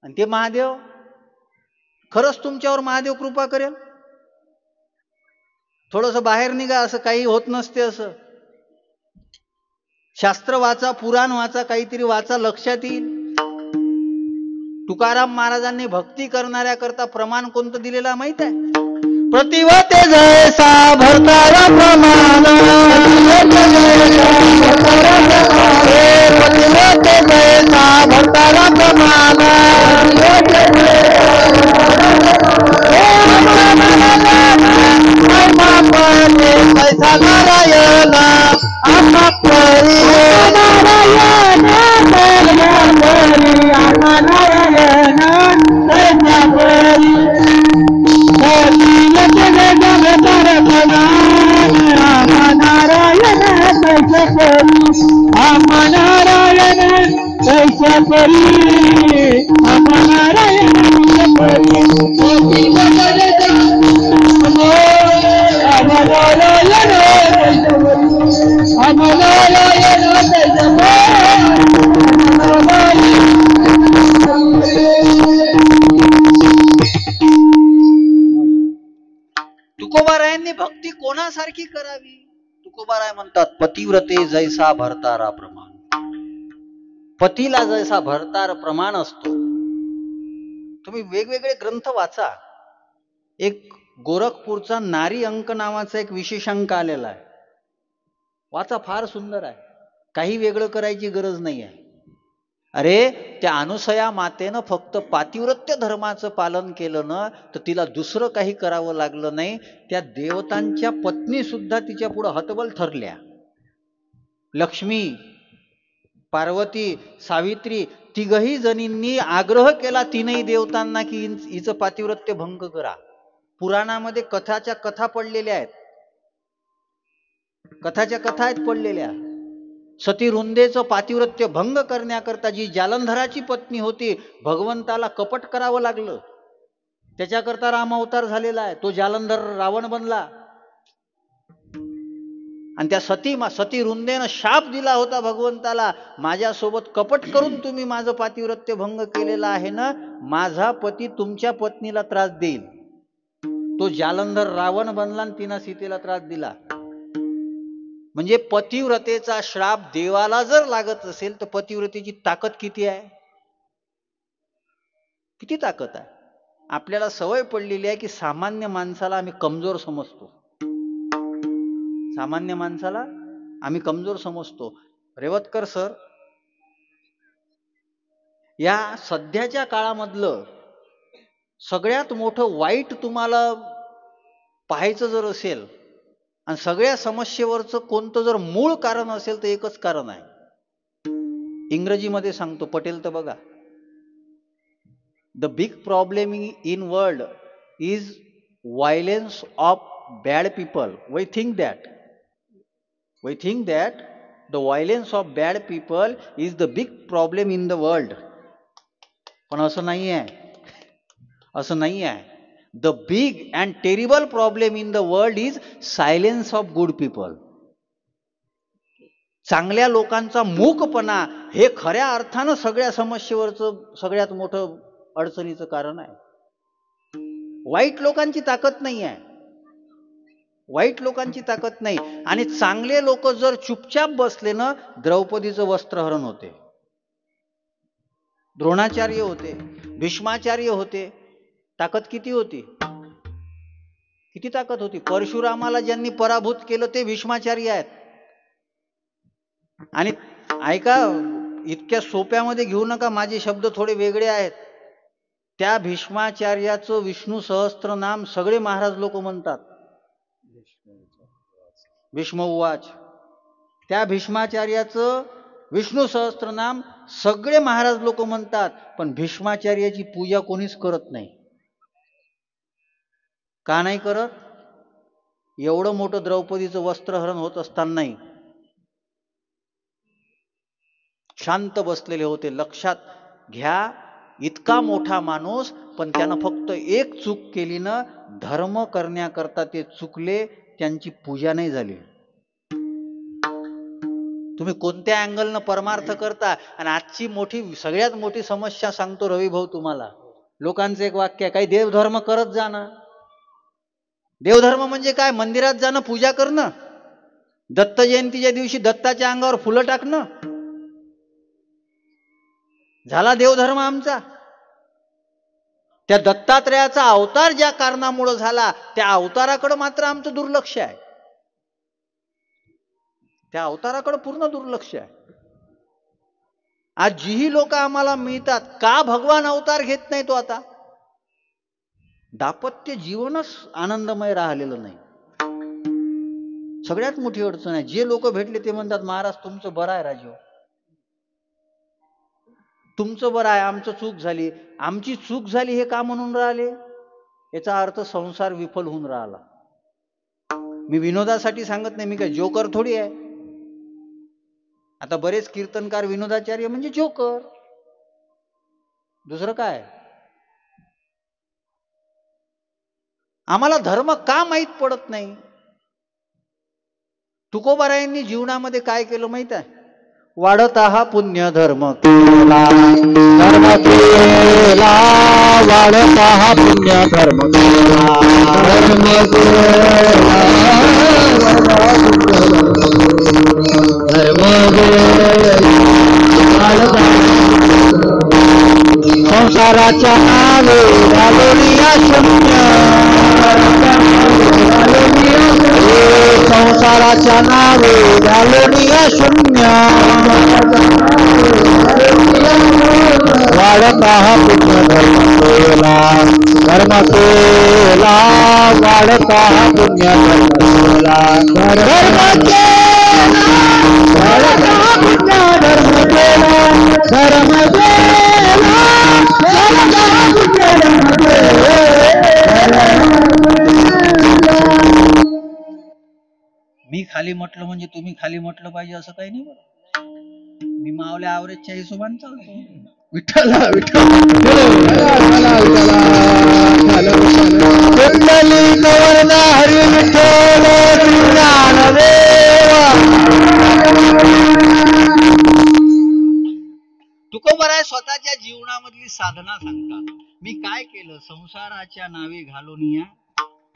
आणि ते महादेव खरंच तुमच्यावर महादेव कृपा करेल? थोडस बाहेर निघा, असं काही होत नसते. असं शास्त्र वाचा, पुराण वाचा, काहीतरी वाचा, लक्षात येईल. तुकाराम महाराजांनी भक्ती करणाऱ्या करता प्रमाण कोणतं दिलेलं माहित आहे? प्रतिवते जैसा भरतारा प्रमाण, प्रतिवते जैसा भरतारा प्रमाण, पैसा नारायण आम्हा परी नारायण नारायण कैसा परी अमनारायण परी मोती वदनता अमनारायण अमनारायण तुकोबारायांनी भक्ती कोणासारखी करावी? तुकोबाराय म्हणतात, पतिव्रते जैसा भरतारा प्रमाण. पतीला जैसा भरतार प्रमाण असतो. तुम्ही वेगवेगळे ग्रंथ वाचा. एक गोरखपूरचा नारी अंक नावाचा एक विशेषांक आलेला आहे, वाचा, फार सुंदर आहे. काही वेगळं करायची गरज नाही आहे. अरे त्या अनुसया मातेनं फक्त पातिव्रत्य धर्माचं पालन केलं ना, तर तिला दुसरं काही करावं लागलं नाही. त्या देवतांच्या पत्नी सुद्धा तिच्या पुढे हतबल ठरल्या. लक्ष्मी, पार्वती, सावित्री तिघही जणींनी आग्रह केला तीनही देवतांना की हिचं पातिव्रत्य भंग करा. पुराणामध्ये कथाच्या कथा पडलेल्या आहेत, कथाच्या कथा आहेत पडलेल्या. सती रुंदेचं पातिव्रत्य भंग करण्याकरता जी जालंधराची पत्नी होती, भगवंताला कपट करावं लागलं. त्याच्याकरता राम अवतार झालेला आहे. तो जालंधर रावण बनला. आणि त्या सती रुंदेनं शाप दिला होता भगवंताला, माझ्यासोबत कपट करून तुम्ही माझं पातिव्रत्य भंग केलेला आहे ना, माझा पती तुमच्या पत्नीला त्रास देईल. तो जालंधर रावण बनला आणि तिनं सीतेला त्रास दिला. म्हणजे पतिव्रतेचा श्राप देवाला जर लागत असेल तर पतिव्रतेची ताकद किती आहे? किती ताकद आहे? आपल्याला सवय पडलेली आहे की सामान्य माणसाला आम्ही कमजोर समजतो. सामान्य माणसाला आम्ही कमजोर समजतो. रेवतकर सर, या सध्याच्या काळामधलं सगळ्यात मोठं वाईट तुम्हाला पाहायचं जर असेल आणि सगळ्या समस्येवरचं कोणतं जर मूळ कारण असेल तर एकच कारण आहे. इंग्रजीमध्ये सांगतो, पटेल तर बघा. The big problem in world is violence of bad people. We think that the violence of bad people is the big problem in the world. पण असं नाही आहे, असं नाही आहे. The big and terrible problem in the world is silence of good people. चांगल्या लोकांचा मूकपणा हे खऱ्या अर्थानं सगळ्या समस्येवरचं सगळ्यात मोठं अडचणीचं कारण आहे. वाईट लोकांची ताकद नाही आहे, वाईट लोकांची ताकद नाही. आणि चांगले लोक जर चुपचाप बसले ना, द्रौपदीचं वस्त्रहरण होते, द्रोणाचार्य होते, भीष्माचार्य होते. ताकद किती होती? किती ताकद होती? परशुरामाला ज्यांनी पराभूत केलं ते भीष्माचार्य आहेत. आणि ऐका, इतक्या सोप्यामध्ये घेऊ नका, माझे शब्द थोडे वेगळे आहेत. त्या भीष्माचार्याचं विष्णू सहस्त्रनाम सगळे महाराज लोक म्हणतात. भीष्म उवाच. त्या भीष्माचार्याचं विष्णू सहस्त्रनाम सगळे महाराज लोक म्हणतात, पण भीष्माचार्याची पूजा कोणीच करत नाही. का नाही करत? एवढं मोठं द्रौपदीचं वस्त्रहरण होत असतानाही शांत बसलेले होते. लक्षात घ्या, इतका मोठा माणूस, पण त्यानं फक्त एक चूक केली ना, धर्म करण्याकरता ते चुकले, त्यांची पूजा नाही झाली. तुम्ही कोणत्या अँगलनं परमार्थ करता? आणि आजची मोठी सगळ्यात मोठी समस्या सांगतो रवी भाऊ तुम्हाला. लोकांचं एक वाक्य आहे, काही देवधर्म करत जाणं. देवधर्म म्हणजे काय? मंदिरात जाणं, पूजा करणं, दत्त जयंतीच्या दिवशी दत्ताच्या अंगावर फुलं टाकणं, झाला देवधर्म आमचा. त्या दत्तात्रयाचा अवतार ज्या कारणामुळे झाला, त्या अवताराकडे मात्र आमचं दुर्लक्ष आहे. त्या अवताराकडे पूर्ण दुर्लक्ष आहे. आज जीही लोक आम्हाला मिळतात, का भगवान अवतार घेत नाही तो आता? दाम्पत्य जीवनच आनंदमय राहिलेलं नाही. सगळ्यात मोठी अडचण आहे. जे लोक भेटले ते म्हणतात, महाराज तुमचं बरं आहे, राजीव तुमचं बरं आहे, आमचं चूक झाली. आमची चूक झाली हे का म्हणून राहिले? याचा अर्थ संसार विफल होऊन राहिला. मी विनोदासाठी सांगत नाही, मी काय जोकर थोडी आहे. आता बरेच कीर्तनकार विनोदाचार्य म्हणजे जोकर, दुसरं काय. आम्हाला धर्म का माहीत पडत नाही. तुकोबारायांनी जीवनामध्ये काय केलं माहित आहे. वाढत हा पुण्य धर्म केला, धर्म केला, वाढत हा पुण्य धर्म केला, धर्म केला, संसाराच्या नावे घालूनिया शून्य, संसाराच्या नावे घालूनिया शून्य, वाढत हा पुण्य धर्म केला, धर्म केला, वाढत हा पुण्य धर्म केला, धर्म केला, वाढत हा पुण्य धर्म केला, धर्म केला, वाढत हा पुण्य धर्म केला. मी खाली म्हटलं म्हणजे तुम्ही खाली म्हटलं पाहिजे असं काही नाही बरं. मी मावल्या आवरेजच्या हिशोबाने चालतो. विठ्ठला विठ्ठला हरी विठ्ठल तुकोबाराय स्वतःच्या जीवनामधली साधना सांगतात. मी काय केलं, संसाराच्या नावे घालून या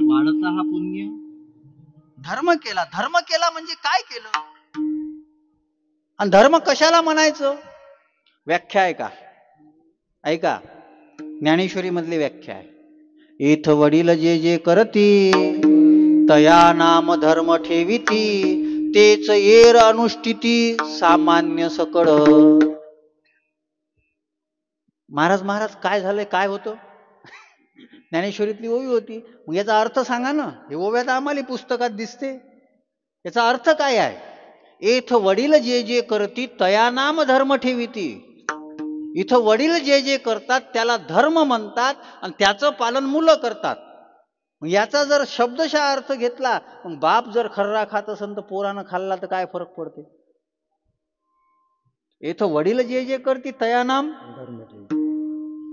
वाढता हा पुण्य धर्म केला. धर्म केला म्हणजे काय केलं, आणि धर्म कशाला म्हणायचं. व्याख्या आहे का, ऐका. ज्ञानेश्वरी मधली व्याख्या आहे. इथ वडील जे जे करती, तया नाम धर्म ठेविती, तेच येर अनुष्ठिती सामान्य सकळ. महाराज काय झालंय, काय होतं. ज्ञानेश्वरीतली ओवी होती. मग याचा अर्थ सांगा ना. हे ओव्या तर आम्हाला पुस्तकात दिसते. याचा अर्थ काय आहे. एथ वडील जे जे करती तया नाम धर्म ठेविती. इथं वडील जे जे करतात त्याला धर्म म्हणतात, आणि त्याचं पालन मुलं करतात. मग याचा जर शब्दशः अर्थ घेतला, मग बाप जर खर्रा खात असेल तर पोरानं खाल्ला तर काय फरक पडते. इथं वडील जे जे करती तया नाम धर्म ठेविती.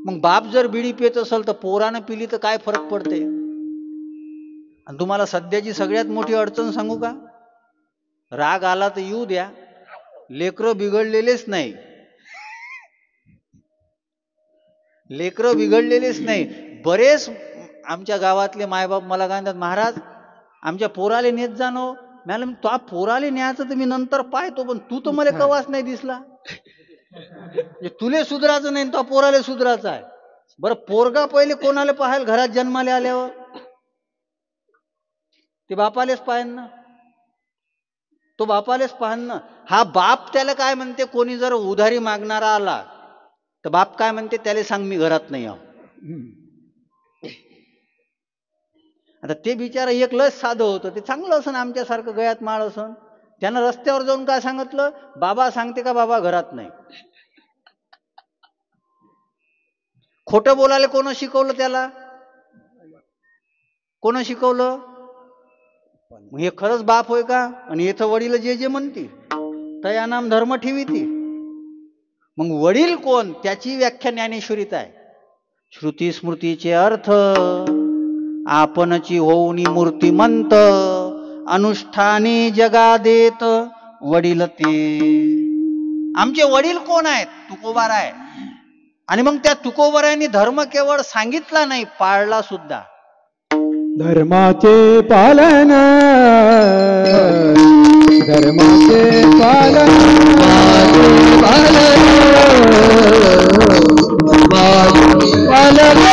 मग बाप जर बिडी पित असेल तर पोरानं पिली तर काय फरक पडते. आणि तुम्हाला सध्याची सगळ्यात मोठी अडचण सांगू का. राग आला तर येऊ द्या, लेकरं बिघडलेलेच नाही. लेकरं बिघडलेलेच नाही. बरेच आमच्या गावातले मायबाप मला काय म्हणतात, महाराज आमच्या पोराले नेत जाणो. मॅडम तो पोराले न्यायचं तर मी नंतर पाहतो, पण तू तर मला कवाच नाही दिसला. तुले सुधराचं नाही, तो पोराले सुधराचं आहे. बरं पोरगा पहिले कोणाला पाहायला, घरात जन्माले आल्यावर ते बापालेच पाहेन ना. तो बापालेच पाहन ना. हा बाप त्याला काय म्हणते, कोणी जर उधारी मागणारा आला तर बाप काय म्हणते, त्याला सांग मी घरात नाही आहो. आता ते बिचारा एक लस साधं होतं, ते चांगलं असन, आमच्यासारखं गयात माळ असन. त्यानं रस्त्यावर जाऊन काय सांगितलं, बाबा सांगते का बाबा घरात नाही. खोटं बोलायला कोण शिकवलं त्याला, कोण शिकवलं. हे खरंच बाप होय का. आणि इथं वडील जे जे म्हणती तया नाम धर्म ठेविती. मग वडील कोण, त्याची व्याख्या ज्ञानेश्वरीत आहे. श्रुती स्मृतीचे अर्थ आपणची होऊनी मूर्तिमंत, अनुष्ठाने जगा देत वडील ते. आमचे वडील कोण आहेत, तुकोबाराय. आणि मग त्या तुकोबारायांनी धर्म केवळ सांगितला नाही, पाळला सुद्धा. धर्माचे पालन, धर्माचे पालन, पालन, पालन,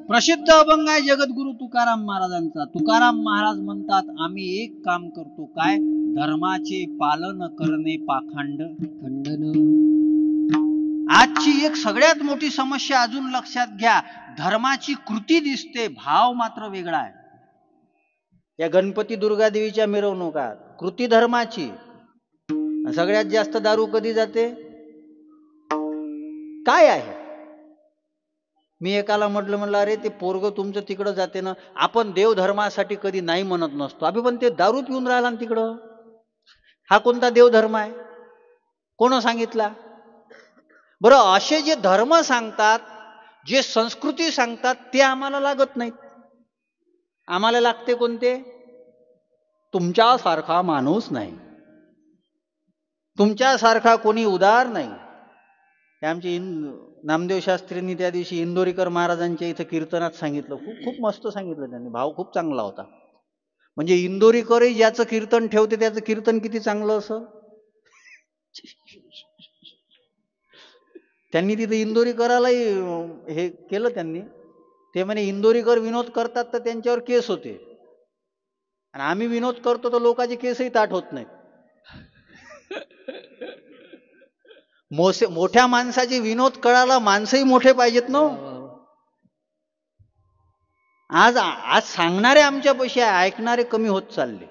प्रसिद्ध अभंग आहे जगद्गुरु तुकाराम महाराजांचा. तुकाराम महाराज म्हणतात आम्ही एक काम करतो, काय? धर्माचे पालन करणे पाखंड खंडन. आजची एक सगळ्यात मोठी समस्या अजून लक्षात घ्या, धर्माची कृती दिसते, भाव मात्र वेगळा आहे. या गणपती दुर्गा देवीच्या मिरवणुकात कृती धर्माची, सगळ्यात जास्त दारू कधी जाते? काय आहे? मी एकाला म्हणलं अरे ते पोरग तुमचं तिकडं जाते ना, आपण देव धर्मासाठी कधी नाही म्हणत नसतो, अभि पण ते दारू पिऊन राहिला ना तिकडं, हा कोणता देव धर्म आहे? कोण सांगितला? बरं, असे जे धर्म सांगतात, जे संस्कृती सांगतात, ते आम्हाला लागत नाहीत. आम्हाला लागते कोणते? तुमच्यासारखा माणूस नाही, तुमच्यासारखा कोणी उदार नाही. आमचे नामदेव शास्त्रींनी त्या दिवशी इंदोरीकर महाराजांच्या इथं कीर्तनात सांगितलं, खूप खूप मस्त सांगितलं त्यांनी, भाव खूप चांगला होता. म्हणजे इंदोरीकरही ज्याचं कीर्तन ठेवते त्याचं कीर्तन किती चांगलं असं. त्यांनी तिथे इंदोरीकरालाही हे केलं त्यांनी. ते म्हणे इंदोरीकर विनोद करतात तर त्यांच्यावर केस होते, आणि आम्ही विनोद करतो तर लोकांचे केसही ताट होत नाहीत. मोठ्या माणसाचे विनोद कळाला, माणसंही मोठे पाहिजेत ना. आज सांगणारे आमच्या पैसे, ऐकणारे कमी होत चालले,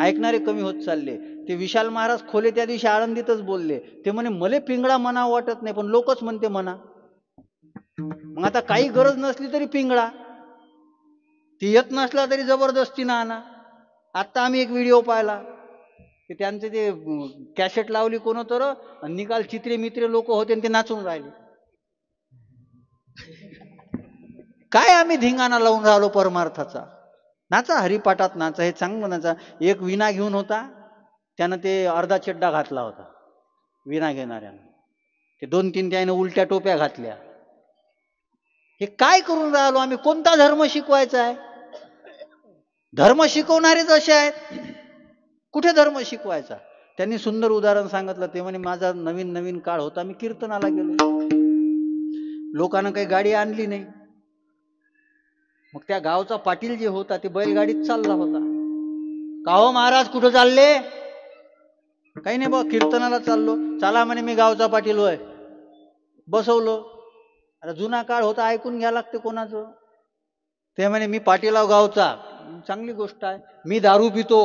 ऐकणारे कमी होत चालले. ते विशाल महाराज खोले त्या दिवशी आळंदीतच बोलले, ते म्हणे मले पिंगळा म्हणा वाटत नाही, पण लोकच म्हणते म्हणा. मग आता काही गरज नसली तरी पिंगळा, ती येत नसला तरी जबरदस्तीनं आणा. आता आम्ही एक व्हिडिओ पाहिला की त्यांचे ते कॅसेट लावली कोण तर, निकाल चित्रे मित्रे लोक होते आणि ते नाचून राहिले. काय आम्ही धिंगाणा लावून राहिलो परमार्थाचा? नाचा, हरिपाठात नाचा, हे चांगलं नाचा. एक विना घेऊन होता, त्यानं ते अर्धा चड्डा घातला होता विना घेणाऱ्यानं, ते 2-3 त्यानं उलट्या टोप्या घातल्या. हे काय करून राहिलो आम्ही? कोणता धर्म शिकवायचा आहे? धर्म शिकवणारेच असे आहेत, कुठे धर्म शिकवायचा? त्यांनी सुंदर उदाहरण सांगितलं. ते म्हणे माझा नवीन नवीन काळ होता, मी कीर्तनाला गेलो, लोकांना काही गाडी आणली नाही, मग त्या गावचा पाटील जे होता ते बैलगाडीत चालला होता. का हो महाराज कुठं चालले? काही नाही बा, कीर्तनाला चाललो. चला म्हणे मी गावचा पाटील होय. बसवलं. आता जुना काळ होता, ऐकून घ्या लागते कोणाचं. ते म्हणे मी पाटीलाव गावचा. चांगली गोष्ट आहे. मी दारू पितो.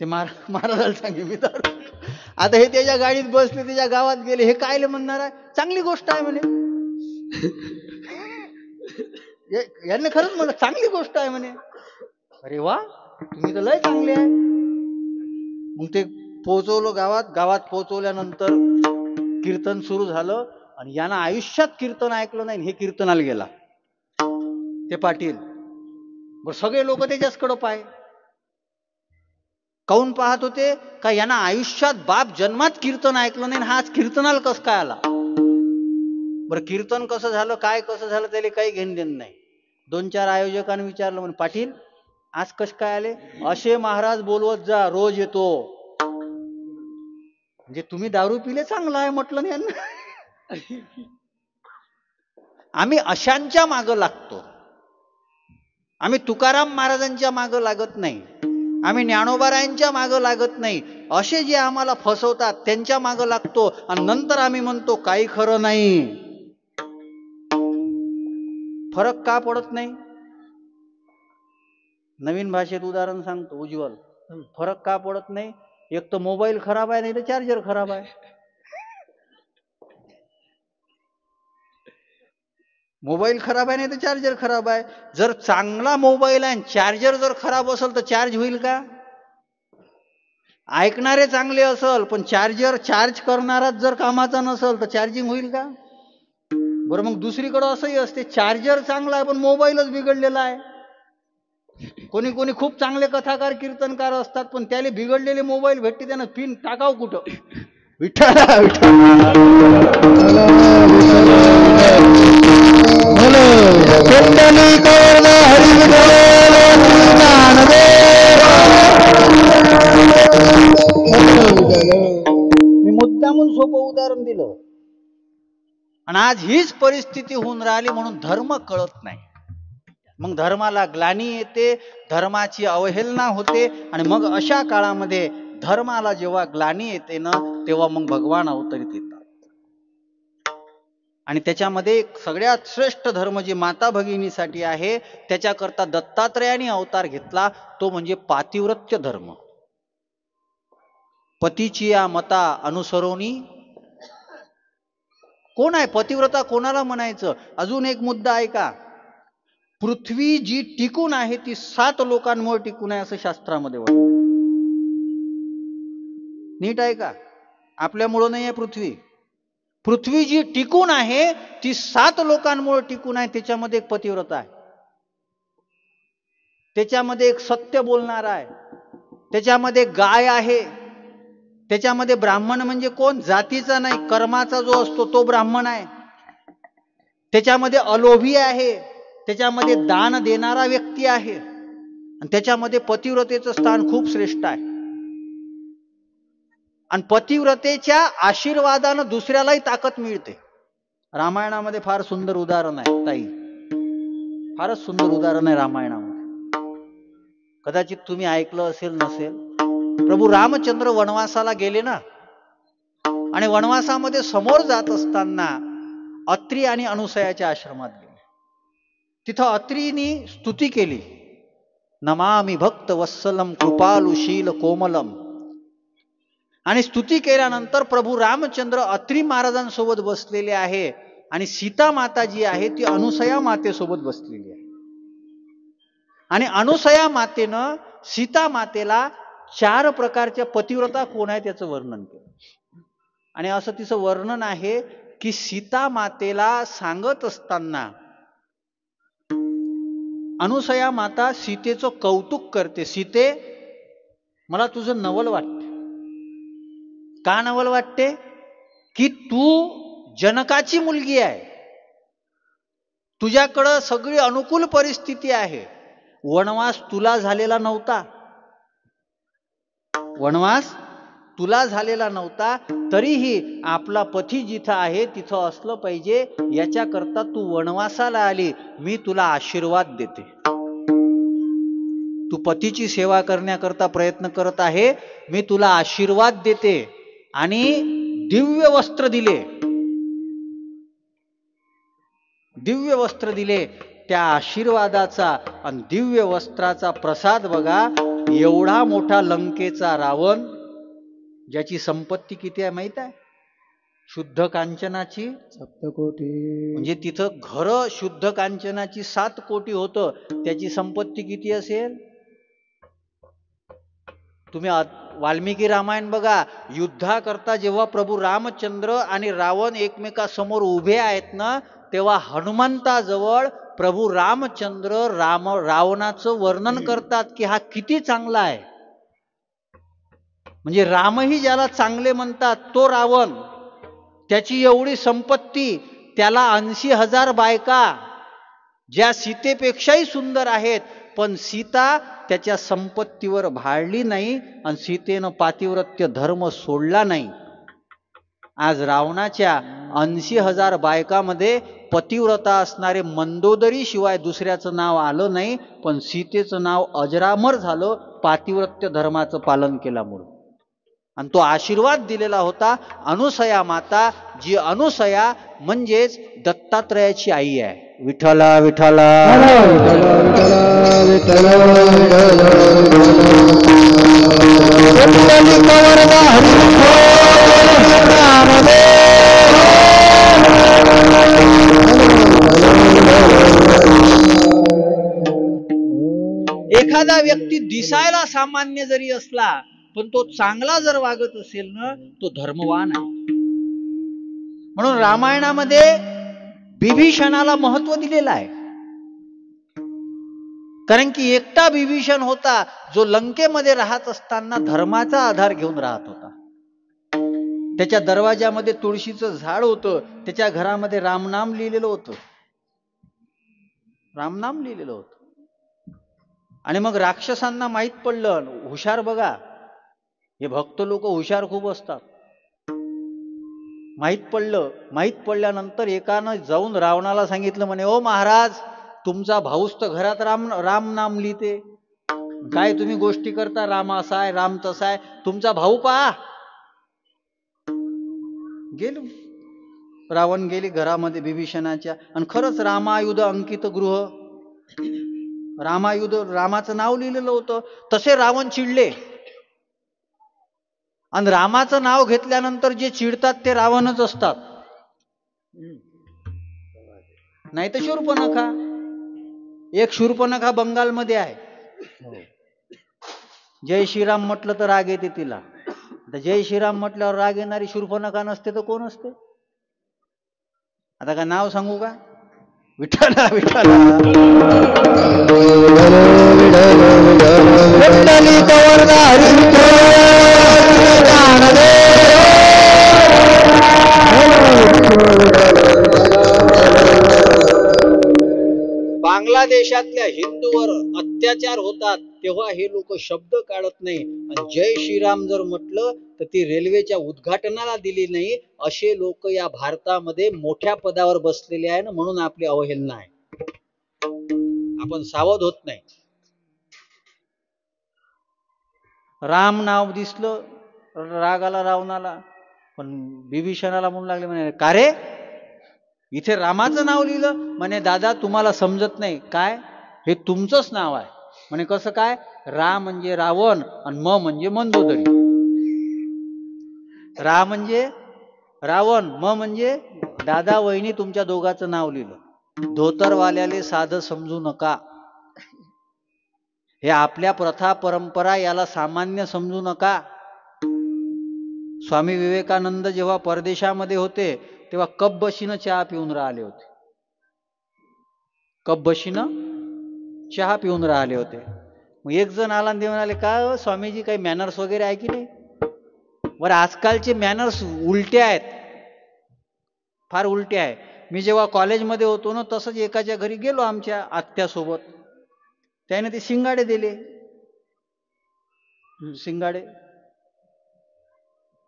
ते महाराजाला सांगे मी दारू. आता हे त्याच्या गाडीत बसले, त्याच्या गावात गेले, हे कायले म्हणणार आहे? चांगली गोष्ट आहे म्हणे. यांनी खरंच म्हणलं चांगली गोष्ट आहे म्हणे. अरे वा, तुम्ही तर लय चांगले आहे. मग ते पोहोचवलं गावात. गावात पोहोचवल्यानंतर कीर्तन सुरू झालं, आणि यानं आयुष्यात कीर्तन ऐकलं नाही, हे कीर्तनाला गेला ते पाटील. बरं, सगळे लोक त्याच्याचकडं पाय काऊन पाहत होते का यानं आयुष्यात बाप जन्मात कीर्तन ऐकलं नाही, हा आज कीर्तनाला कसं काय आला? बरं, कीर्तन कसं झालं, काय कसं झालं, त्याला काही घेणं देणं नाही. 2-4 आयोजकांनी विचारलं, म्हणे पाटील आज कसं काय आले? असे महाराज बोलवत जा, रोज येतो. म्हणजे तुम्ही दारू पिले चांगलं आहे म्हटलं नाही यांना. आम्ही अशांच्या मागं लागतो. आम्ही तुकाराम महाराजांच्या मागं लागत नाही, आम्ही ज्ञानोबारायांच्या मागं लागत नाही. असे जे आम्हाला फसवतात त्यांच्या मागं लागतो, आणि नंतर आम्ही म्हणतो काही खरं नाही. फरक का पडत नाही? नवीन भाषेत उदाहरण सांगतो, उज्ज्वल. फरक का पडत नाही? एक तर मोबाईल खराब आहे, नाही तर चार्जर खराब आहे. मोबाईल खराब आहे, नाही तर चार्जर खराब आहे. जर चांगला मोबाईल आहे, चार्जर जर खराब असेल तर चार्ज होईल का? ऐकणारे चांगले असेल पण चार्जर चार्ज करणाराच जर कामाचा नसेल तर चार्जिंग होईल का? बरं, मग दुसरीकडे असंही असते, चार्जर चांगला आहे पण मोबाईलच बिघडलेला आहे. कोणी कोणी खूप चांगले कथाकार कीर्तनकार असतात, पण त्याला बिघडलेले मोबाईल भेटते, त्यानं पिन टाकाव कुठं? विठ्ठल मी मुद्दामून सोपं उदाहरण दिलं. आणि आज हीच परिस्थिती होऊन राहिली म्हणून धर्म कळत नाही. मग धर्माला ग्लानी येते, धर्माची अवहेलना होते आणि मग अशा काळामध्ये धर्माला जेव्हा ग्लानी येते ना तेव्हा मग भगवान अवतरित येतात. आणि त्याच्यामध्ये सगळ्यात श्रेष्ठ धर्म जे माता भगिनीसाठी आहे त्याच्याकरता दत्तात्रयाने अवतार घेतला, तो म्हणजे पातिव्रत्य धर्म. पतीची या मता अनुसरोनी. कोण आहे पतिव्रता, कोणाला म्हणायचं? अजून एक मुद्दा आहे का, पृथ्वी जी टिकून आहे ती 7 लोकांमुळे टिकून आहे असं शास्त्रामध्ये वर्णन. नीट आहे का? आपल्यामुळं नाही आहे पृथ्वी. पृथ्वी जी टिकून आहे ती 7 लोकांमुळे टिकून आहे. त्याच्यामध्ये एक पतिव्रता आहे, त्याच्यामध्ये एक सत्य बोलणारा आहे, त्याच्यामध्ये गाय आहे, त्याच्यामध्ये ब्राह्मण म्हणजे कोण? जातीचा नाही, कर्माचा जो असतो तो ब्राह्मण आहे. त्याच्यामध्ये अलोभी आहे, त्याच्यामध्ये दान देणारा व्यक्ती आहे आणि त्याच्यामध्ये पतिव्रतेचं स्थान खूप श्रेष्ठ आहे. आणि पतिव्रतेच्या आशीर्वादानं दुसऱ्यालाही ताकद मिळते. रामायणामध्ये फार सुंदर उदाहरण आहे ताई, फारच सुंदर उदाहरण आहे रामायणामध्ये. कदाचित तुम्ही ऐकलं असेल नसेल. प्रभू रामचंद्र वनवासाला गेले ना, आणि वनवासामध्ये समोर जात असताना अत्री आणि अनुसयाच्या आश्रमात गेले. तिथं अत्रीनी स्तुती केली, नमामि भक्त वत्सलम कृपालुशील कोमलम. आणि स्तुती केल्यानंतर प्रभू रामचंद्र अत्री महाराजांसोबत बसलेले आहे आणि सीता माता जी आहे ती अनुसया मातेसोबत बसलेली आहे. आणि अनुसया मातेनं सीता मातेला 4 प्रकारच्या पतिव्रता कोण आहे त्याचं वर्णन केलं. आणि असं तिचं वर्णन आहे की सीता मातेला सांगत असताना अनुसया माता सीतेचं कौतुक करते. सीते, मला तुझं नवल वाटते. का नवल वाटते? की तू जनकाची मुलगी आहे, तुझ्याकडं सगळी अनुकूल परिस्थिती आहे. वनवास तुला झालेला नव्हता, वनवास तुला झालेला नव्हता, तरीही आपला पती जिथं आहे तिथं असलं पाहिजे याच्याकरता तू वनवासाला आली. मी तुला आशीर्वाद देते. तू पतीची सेवा करण्याकरता प्रयत्न करत आहे, मी तुला आशीर्वाद देते. आणि दिव्य वस्त्र दिले, दिव्य वस्त्र दिले. त्या आशीर्वादाचा आणि दिव्य वस्त्राचा प्रसाद बघा. एवढा मोठा लंकेचा रावण, ज्याची संपत्ती किती आहे माहित आहे? शुद्ध कांचनाची 7 कोटी. म्हणजे तिथं घर शुद्ध कांचनाची 7 कोटी होतं. त्याची संपत्ती किती असेल? तुम्ही वाल्मिकी रामायण बघा. युद्धाकरता जेव्हा प्रभू रामचंद्र आणि रावण एकमेकासमोर उभे आहेत ना, तेव्हा हनुमंताजवळ प्रभू रामचंद्र रावणाचं वर्णन करतात की हा किती चांगला आहे. म्हणजे रामही ज्याला चांगले म्हणतात तो रावण, त्याची एवढी संपत्ती, त्याला 80,000 बायका ज्या सीतेपेक्षाही सुंदर आहेत, पण सीता त्याच्या संपत्तीवर भाळली नाही आणि सीतेनं पातिव्रत्य धर्म सोडला नाही. आज रावणाच्या 80,000 बायकामध्ये पतिव्रता असणारे मंदोदरी शिवाय दुसऱ्याचं नाव आलं नाही, पण सीतेचं नाव अजरामर झालं पातिव्रत्य धर्माचं पालन केल्यामुळे. आणि तो आशीर्वाद दिलेला होता अनुसया माता, जी अनुसया म्हणजेच दत्तात्रयाची आई आहे. विठ्ठला विठ्ठला एखादा व्यक्ती दिसायला सामान्य जरी असला पण तो चांगला जर वागत असेल ना, तो धर्मवान आहे. म्हणून रामायणामध्ये बिभीषणाला महत्व दिलेलं आहे. कारण की एकटा बिभीषण होता जो लंकेमध्ये राहत असताना धर्माचा आधार घेऊन राहत होता. त्याच्या दरवाजामध्ये तुळशीचं झाड होतं, त्याच्या घरामध्ये रामनाम लिहिलेलं होतं, रामनाम लिहिलेलं होतं. आणि मग राक्षसांना माहित पडलं. हुशार बघा, हे भक्त लोक हुशार खूप असतात. माहीत पडल्यानंतर एकानं जाऊन रावणाला सांगितलं म्हणे, ओ महाराज, तुमचा भाऊच तर घरात राम नाम लिहिते, काय तुम्ही गोष्टी करता, राम असा आहे, राम तसा आहे, तुमचा भाऊ पहा. गेलो रावण, गेली घरामध्ये बिभीषणाच्या, आणि खरंच रामायुध अंकित गृह, रामायुध रामाचं नाव लिहिलेलं होतं. तसे रावण चिडले, आणि रामाचं नाव घेतल्यानंतर जे चिडतात ते रावणच असतात, नाही तर शूर्पणखा. एक शूर्पणखा बंगालमध्ये आहे, जय श्रीराम म्हटलं तर राग येते तिला. आता जय श्रीराम म्हटल्यावर राग येणारी शूर्पणखा नसते तर कोण असते? आता का नाव सांगू का? विठ्ठला विठ्ठला बांगलादेशातल्या हिंदूवर अत्याचार होतात तेव्हा हे लोक शब्द काढत नाही, आणि जय श्रीराम जर म्हटलं तर ती रेल्वेच्या उद्घाटनाला दिली नाही. असे लोक या भारतामध्ये मोठ्या पदावर बसलेले आहे ना, म्हणून आपली अवहेलना आहे. आपण सावध होत नाही. राम नाव दिसलं रागाला रावणाला, पण बिभीषणाला म्हणू लागले म्हणे, का रे इथे रामाचं नाव लिहिलं? म्हणे दादा तुम्हाला समजत नाही, काय हे तुमचंच नाव आहे. म्हणे कसं काय? रा म्हणजे रावण आणि म म्हणजे मंदोदरी. रा म्हणजे रावण, म म्हणजे दादा वहिनी, तुमच्या दोघांचं नाव लिहिलं. धोतरवाल्याले साधं समजू नका, हे आपल्या प्रथा परंपरा, याला सामान्य समजू नका. स्वामी विवेकानंद जेव्हा परदेशामध्ये होते तेव्हा कप बशीनं चहा पिऊन राहिले होते, कप बशीनं चहा पिऊन राहिले होते. मग एक जण आला आणि म्हणाले, का स्वामीजी काही मॅनर्स वगैरे आहे की नाही? बरं, आजकालचे मॅनर्स उलटे आहेत, फार उलटे आहे. मी जेव्हा कॉलेजमध्ये होतो ना, तसंच एकाच्या घरी गेलो आमच्या आत्यासोबत, त्याने ते शिंगाडे दिले, शिंगाडे.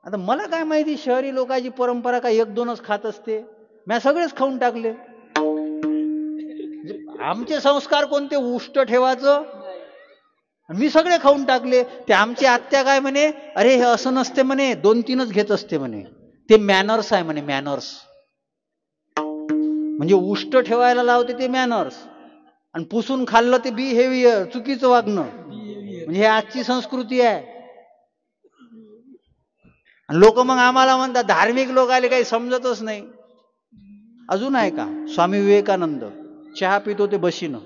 आता मला काय माहिती शहरी लोकांची परंपरा काय एक दोनच खात असते, मी सगळेच खाऊन टाकले. आमचे संस्कार कोणते उष्ट ठेवायचं, मी सगळे खाऊन टाकले. ते आमची आत्या काय म्हणे, अरे हे असं नसते म्हणे, 2-3च घेत असते म्हणे, ते मॅनर्स आहे म्हणे, मॅनर्स म्हणजे उष्ट ठेवायला लावते ते मॅनर्स, आणि पुसून खाल्लं ते बिहेवियर, चुकीचं वागणं, म्हणजे हे आजची संस्कृती आहे. लोक मग आम्हाला म्हणतात धार्मिक लोक आले, काही समजतच नाही. अजून आहे का? स्वामी विवेकानंद चहा पितो ते बशीनं.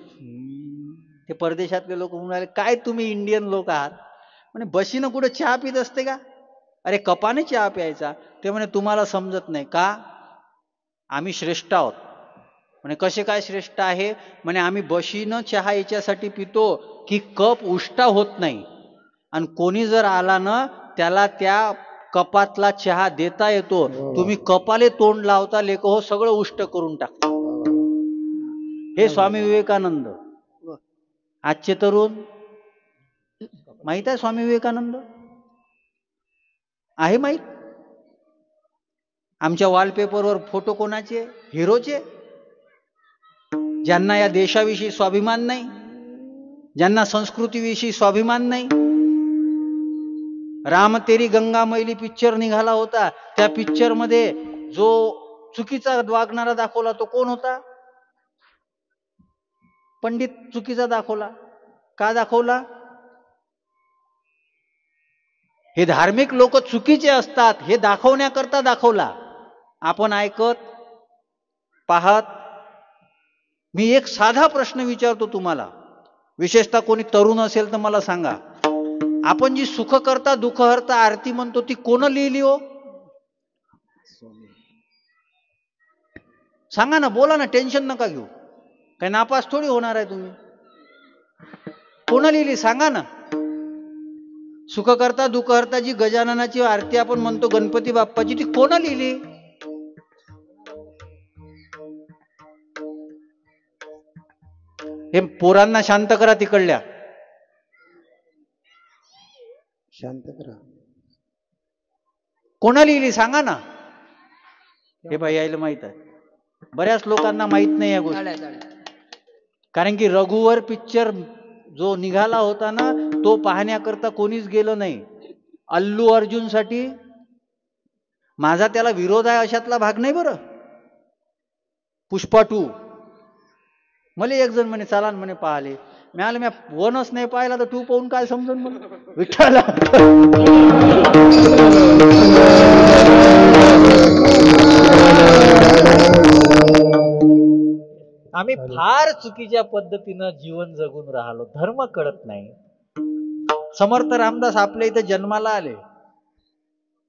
ते परदेशातले लोक म्हणाले, काय तुम्ही इंडियन लोक आहात म्हणे, बशीनं कुठे चहा पित असते का? अरे कपाने चहा प्यायचा. ते म्हणे तुम्हाला समजत नाही का, आम्ही श्रेष्ठ आहोत. म्हणे कसे काय श्रेष्ठ आहे? म्हणे आम्ही बशीनं चहा याच्यासाठी पितो की कप उष्टा होत नाही, आणि कोणी जर आला ना त्याला त्या कपातला चहा देता येतो. तुम्ही कपाले तोंड लावता लेको हो, सगळं उष्ट करून टाकता. हे स्वामी विवेकानंद. आजचे तरुण माहित आहे स्वामी विवेकानंद आहे माहित? आमच्या वॉलपेपरवर फोटो कोणाचे? हिरोचे, ज्यांना या देशाविषयी स्वाभिमान नाही, ज्यांना संस्कृतीविषयी स्वाभिमान नाही. राम तेरी गंगा मैली पिक्चर निघाला होता, त्या पिक्चर मध्ये जो चुकीचा वागणारा दाखवला तो कोण होता? पंडित चुकीचा दाखवला. का दाखवला? हे धार्मिक लोक चुकीचे असतात हे दाखवण्याकरता दाखवला. आपण ऐकत पाहत. मी एक साधा प्रश्न विचारतो तुम्हाला, विशेषतः कोणी तरुण असेल तर मला सांगा, आपण जी सुख करता दुःख हरता आरती म्हणतो ती कोण लिहिली हो? सांगा ना, बोला ना, टेन्शन नका घेऊ, काही नापास थोडी होणार आहे तुम्ही. कोण लिहिली सांगा ना. सुख करता दुःख हरता जी गजाननाची आरती आपण म्हणतो गणपती बाप्पाची, ती कोण लिहिली? हे पोरांना शांत करा, तिकडल्या शांत करा. कोण लिहिली सांगा ना. हे बाई यायला माहित आहे. बऱ्याच लोकांना माहित नाही या गोष्टी. कारण की रघुवर पिक्चर जो निघाला होता ना, तो पाहण्याकरता कोणीच गेलं नाही. अल्लू अर्जुन साठी माझा त्याला विरोध आहे अशातला भाग नाही बरं. पुष्पा 2 मला एक जण म्हणे चाला म्हणे पाहिले. मिळालं मी 1च नाही पाहिला तर 2 पाहून काय समजून मला विठ्ठला. आम्ही फार चुकीच्या पद्धतीनं जीवन जगून राहिलो. धर्म कळत नाही. समर्थ रामदास आपल्या इथे जन्माला आले,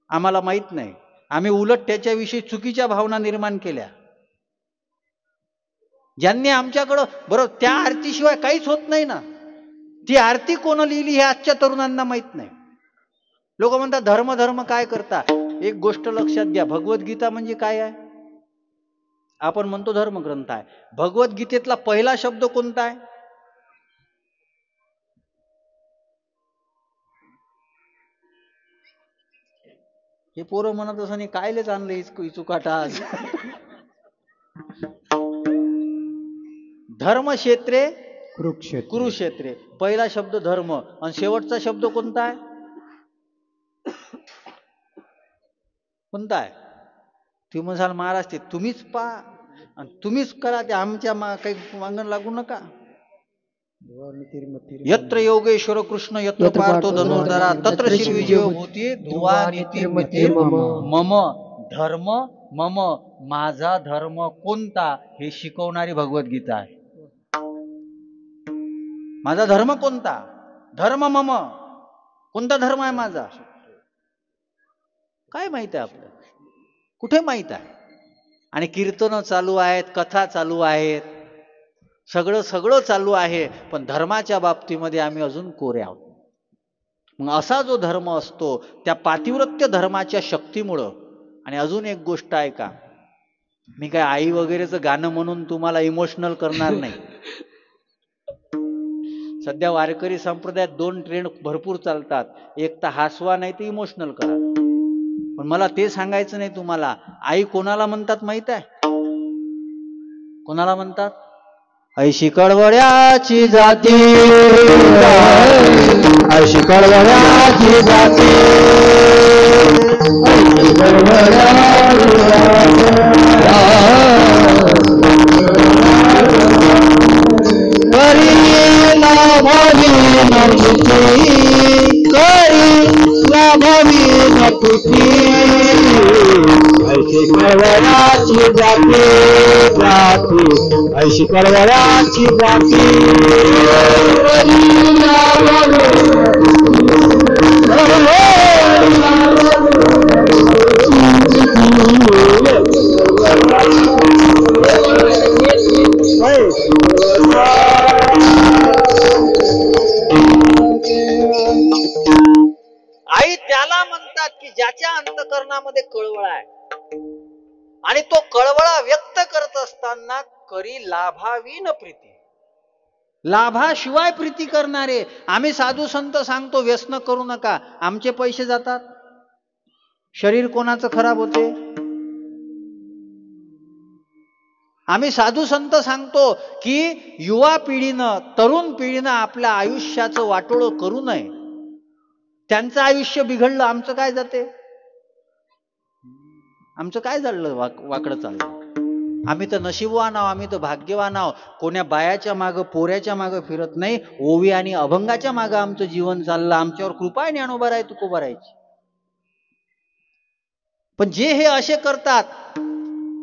आम्हाला माहित नाही. आम्ही उलट त्याच्याविषयी चुकीच्या भावना निर्माण केल्या. ज्यांनी आमच्याकडं बरोबर त्या आरतीशिवाय काहीच होत नाही ना. ती आरती कोण लिहिली हे आजच्या तरुणांना माहित नाही. लोक म्हणतात धर्म धर्म काय करता. एक गोष्ट लक्षात घ्या, भगवद्गीता म्हणजे काय आहे. आपण म्हणतो धर्मग्रंथ आहे. भगवद्गीतेतला पहिला शब्द कोणता आहे. हे पोरं म्हणत असं नाही कायलेच आणलं चुकाटा आज. धर्मक्षेत्रे कुरुक्षेत्रे. पहिला शब्द धर्म आणि शेवटचा शब्द कोणता आहे. कोणता आहे. तुम्ही म्हणाल महाराज ते तुम्हीच पहा आणि तुम्हीच करा, ते आमच्या काही मागण लागू नका. यत्र योगेश्वर कृष्ण यत्र पार्थो धनुर्धरा तत्र श्री विजय भूती ध्रुवा नीती मम धर्म मम. माझा धर्म कोणता हे शिकवणारी भगवद्गीता आहे. माझा धर्म कोणता. धर्म मम. कोणता धर्म आहे माझा. काय माहित आहे आपल्याला. कुठे माहित आहे. आणि कीर्तन चालू आहेत, कथा चालू आहेत, सगळं चालू आहे, पण धर्माच्या बाबतीमध्ये आम्ही अजून कोरे आहोत. मग असा जो धर्म असतो त्या पातिव्रत्य धर्माच्या शक्तीमुळं. आणि अजून एक गोष्ट आहे का, मी काय आई वगैरेचं गाणं म्हणून तुम्हाला इमोशनल करणार नाही. सध्या वारकरी संप्रदायात 2 ट्रेंड भरपूर चालतात. एक तर हसवा नाही तर इमोशनल करा. पण मला ते सांगायचं नाही तुम्हाला. आई कोणाला म्हणतात माहित आहे. कोणाला म्हणतात. ऐशी कळवळ्याची जाती, ऐशी कळवळ्याची जाती, करी लाभावी नकुती, करी लाभावी नकुती, ऐशी कळवळ्याची जाती जाती, ऐशी कळवळ्याची जाती. आई त्याला म्हणतात की ज्याच्या अंतःकरणामध्ये कळवळा आहे आणि तो कळवळा व्यक्त करत असताना करी लाभावी न प्रीती. लाभाशिवाय प्रीती करणारे. आम्ही साधू संत सांगतो व्यसन करू नका, आमचे पैसे जातात, शरीर कोणाचं खराब होते. आम्ही साधू संत सांगतो की युवा पिढीनं, तरुण पिढीनं आपल्या आयुष्याचं वाटोळं करू नये. त्यांचं आयुष्य बिघडलं, आमचं काय जाते. आमचं काय झालं वाकडं चाललं. आम्ही तर नशीबवान आहो, आम्ही तर भाग्यवान आहो. कोण्या बायाच्या मागं पोऱ्याच्या मागं फिरत नाही. ओवी आणि अभंगाच्या मागं आमचं जीवन चाललं. आमच्यावर कृपा आहे ज्ञानोबा राय तुकोबा रायची. पण जे हे असे करतात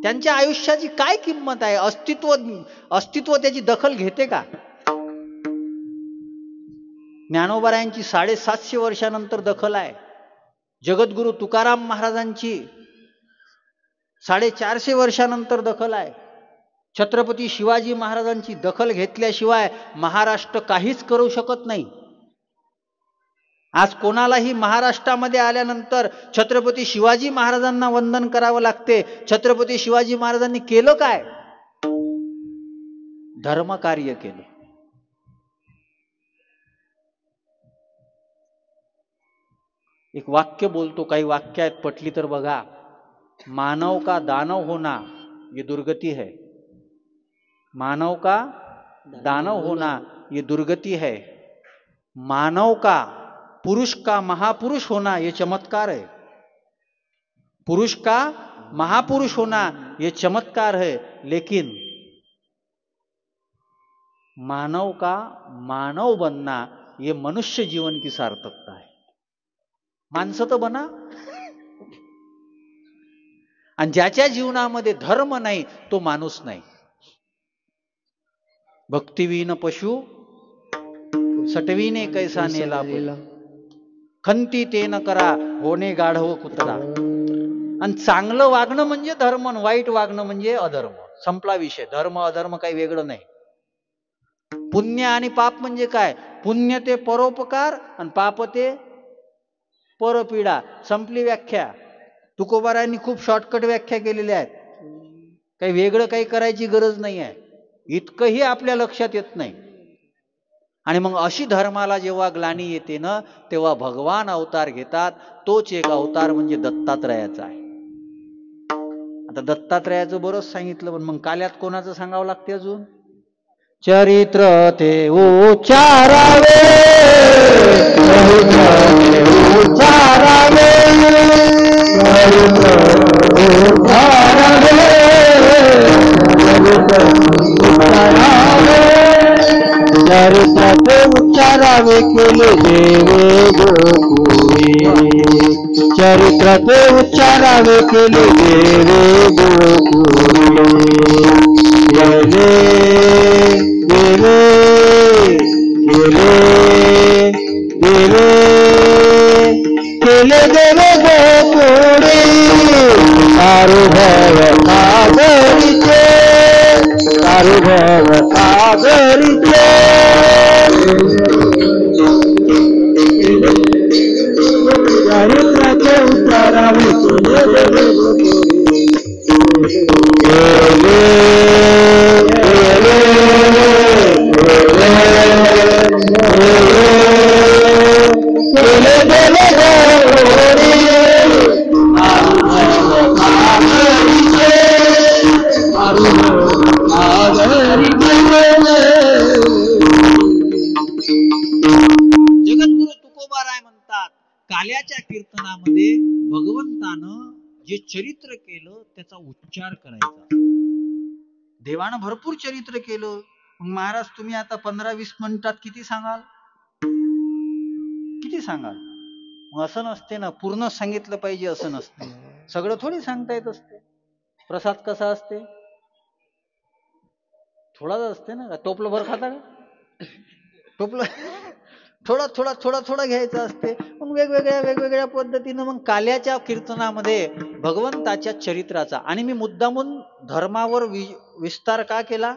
त्यांच्या आयुष्याची काय किंमत आहे. अस्तित्व त्याची दखल घेते का. ज्ञानोबारायांची 750 वर्षानंतर दखल आहे. जगद्गुरु तुकाराम महाराजांची 450 वर्षानंतर दखल आहे. छत्रपती शिवाजी महाराजांची दखल घेतल्याशिवाय महाराष्ट्र काहीच करू शकत नाही. आज कोणालाही महाराष्ट्रामध्ये आल्यानंतर छत्रपती शिवाजी महाराजांना वंदन करावं लागते. छत्रपती शिवाजी महाराजांनी केलं काय. धर्मकार्य केलं. एक वाक्य बोलतो, काही वाक्य आहेत पटली तर बघा. मानव का दानव होना ये दुर्गति है, मानव का दानव होना ये दुर्गति है, मानव का पुरुष का महापुरुष होना ये चमत्कार है, पुरुष का महापुरुष होना ये चमत्कार है, लेकिन मानव का मानव बनना ये मनुष्य जीवन की सार्थकता है। माणसं तर बना, आणि ज्याच्या जीवनामध्ये धर्म नाही तो माणूस नाही. भक्तिवीन पशु सटवीने कैसा नेला, खंती ते न करा होणे गाढव कुत्रा. आणि चांगलं वागणं म्हणजे धर्म, वाईट वागणं म्हणजे अधर्म. संपला विषय. धर्म अधर्म काही वेगळं नाही. पुण्य आणि पाप म्हणजे काय? पुण्य ते परोपकार आणि पाप ते परपीडा. संपली व्याख्या. तुकोबारायांनी खूप शॉर्टकट व्याख्या केलेल्या आहेत. काही वेगळं काही करायची गरज नाही आहे. इतकंही आपल्या लक्षात येत नाही. आणि मग अशी धर्माला जेव्हा ग्लानी येते ना, तेव्हा भगवान अवतार घेतात. तोच एक अवतार म्हणजे दत्तात्रयाचा आहे. आता दत्तात्रयाचं बरंच सांगितलं, पण मग काल्यात कोणाचं सांगावं लागते अजून? चरित्र ते उच्चारावे, उच्चारावे, चरित्र उच्चारावे केले देवे गोकुळे, चरित्र ते उच्चारावे केले देवे गोकुळे. गेले गेले गेले गेले केले देवे गोकुळे. सार्वभव सागरीचे, सार्वभव सागरीचे. चरित्राचे उच्चारावे जगद्गुरु तुकोबाराय म्हणतात, काल्याच्या कीर्तनामध्ये भगवंतानं जे चरित्र केलं त्याचा उच्चार करायचा. देवानं भरपूर चरित्र केलं. मग महाराज तुम्ही आता 15-20 मिनिटात किती सांगाल? किती सांगाल? मग असं नसते ना, पूर्ण सांगितलं पाहिजे असं नसते. सगळं थोडी सांगता येत असते. प्रसाद कसा असते? थोडाच असते ना. टोपलं भर खाता का? टोपलं थोडा थोडा थोडा थोडा घ्यायचा असते. मग वेगवेगळ्या पद्धतीनं मग काल्याच्या कीर्तनामध्ये भगवंताच्या चरित्राचा. आणि मी मुद्दामून धर्मावर विस्तार का केला?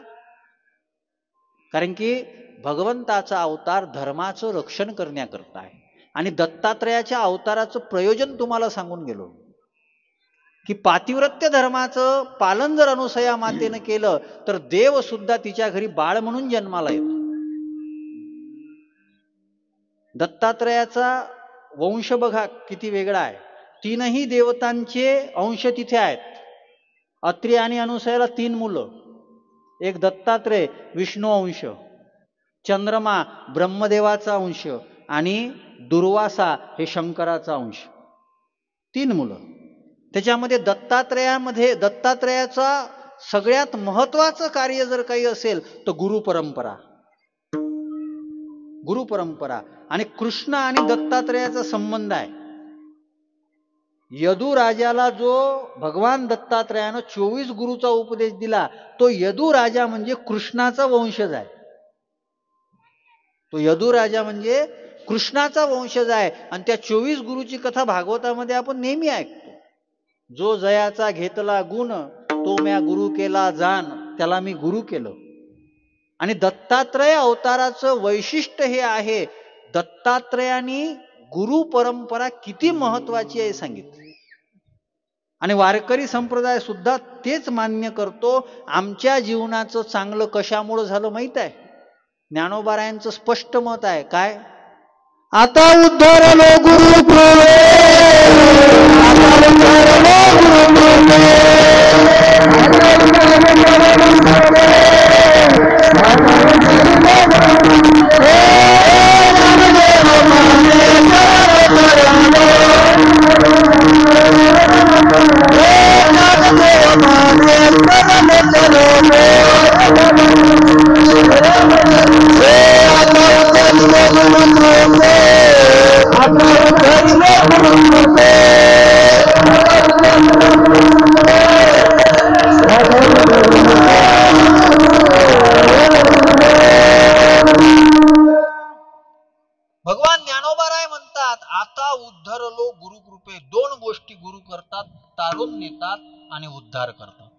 कारण की भगवंताचा अवतार धर्माचं रक्षण करण्याकरता आहे. आणि दत्तात्रयाच्या अवताराचं प्रयोजन तुम्हाला सांगून गेलो की पातिव्रत्य धर्माचं पालन जर अनुसया मातेनं केलं तर देव सुद्धा तिच्या घरी बाळ म्हणून जन्माला येतो. दत्तात्रयाचा वंश बघा किती वेगळा आहे. 3ही देवतांचे अंश तिथे आहेत. अत्रि आणि अनुसयाला 3 मुलं. एक दत्तात्रय विष्णू अंश, चंद्रमा ब्रह्मदेवाचा अंश आणि दुर्वासा हे शंकराचा अंश. 3 मुलं. त्याच्यामध्ये दत्तात्रयाचा सगळ्यात महत्वाचं कार्य जर काही असेल तर गुरुपरंपरा. गुरुपरंपरा. आणि कृष्ण आणि दत्तात्रयाचा संबंध आहे. यदू राजाला जो भगवान दत्तात्रयानं 24 गुरुचा उपदेश दिला, तो यदू राजा म्हणजे कृष्णाचा वंशज आहे. तो यदू राजा म्हणजे कृष्णाचा वंशज आहे. आणि त्या 24 गुरुची कथा भागवतामध्ये आपण नेहमी ऐकतो. जो जयाचा घेतला गुण, तो म्या गुरु केला जाण, त्याला मी गुरु केलं. आणि दत्तात्रय अवताराचं वैशिष्ट्य हे आहे, दत्तात्रयाने गुरु परंपरा किती महत्वाची आहे सांगितलं. आणि वारकरी संप्रदाय सुद्धा तेच मान्य करतो. आमच्या जीवनाचं चांगलं कशामुळे झालं माहित आहे? ज्ञानोबारायांचं स्पष्ट मत आहे. काय? आता उद्धरलो गुरु भगवान ज्ञानोबाराय म्हणतात, आता उद्धरलो गुरुकृपे. दोन गोष्टी गुरु करतात, तारून नेतात आणि उद्धार करतात.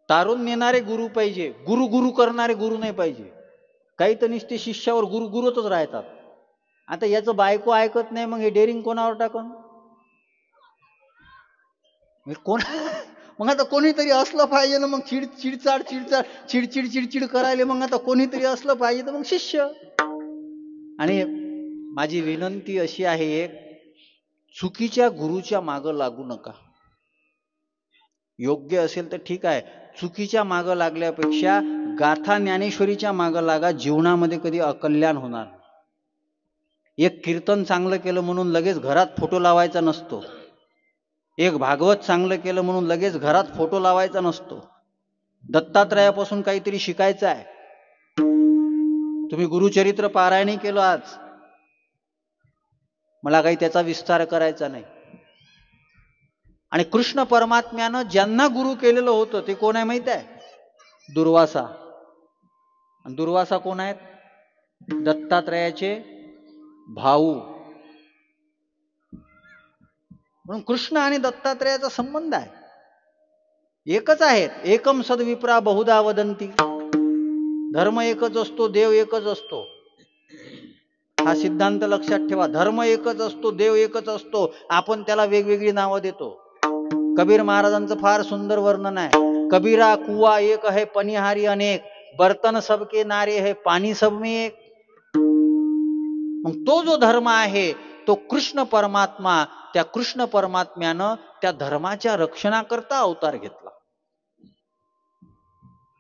तारून नेणारे गुरु पाहिजे, गुरु गुरु करणारे गुरु नाही पाहिजे. काही तर नुसते शिष्यावर गुरु गुरुतच राहतात. आता याचं बायको ऐकत नाही, मग हे डेअरिंग कोणावर टाकन? कोण मग आता कोणीतरी असलं पाहिजे ना. मग चिडचिड चिडचिड करायला मग आता कोणीतरी असलं पाहिजे, तर मग शिष्य. आणि माझी विनंती अशी आहे, एक चुकीच्या गुरुच्या मागं लागू नका. योग्य असेल तर ठीक आहे, चुकीच्या मागं लागल्यापेक्षा गाथा ज्ञानेश्वरीच्या मागं लागा. जीवनामध्ये कधी अकल्याण होणार. एक कीर्तन चांगलं केलं म्हणून लगेच घरात फोटो लावायचा नसतो. एक भागवत चांगलं केलं म्हणून लगेच घरात फोटो लावायचा नसतो. दत्तात्रयापासून काहीतरी शिकायचं आहे. तुम्ही गुरुचरित्र पारायण केलं आज, मला काही त्याचा विस्तार करायचा नाही. आणि कृष्ण परमात्म्यानं ज्यांना गुरु केलेलं होतं ते कोण आहे माहित आहे? दुर्वासा. आणि दुर्वासा कोण आहेत? दत्तात्रयाचे भाऊ. म्हणून कृष्ण आणि दत्तात्रयाचा संबंध आहे, एकच आहेत. एकम सद्विप्रा बहुधा वदंती. धर्म एकच असतो, देव एकच असतो. हा सिद्धांत लक्षात ठेवा. धर्म एकच असतो, देव एकच असतो. आपण त्याला वेगवेगळी नावं देतो. कबीर महाराजांचं फार सुंदर वर्णन आहे. कबीरा कुआ एक है पनिहारी अनेक, बर्तन सबके नारे है पाणी सब में एक. मग तो जो धर्म आहे तो कृष्ण परमात्मा, त्या कृष्ण परमात्म्यानं त्या धर्माच्या रक्षणाकरता अवतार घेतला.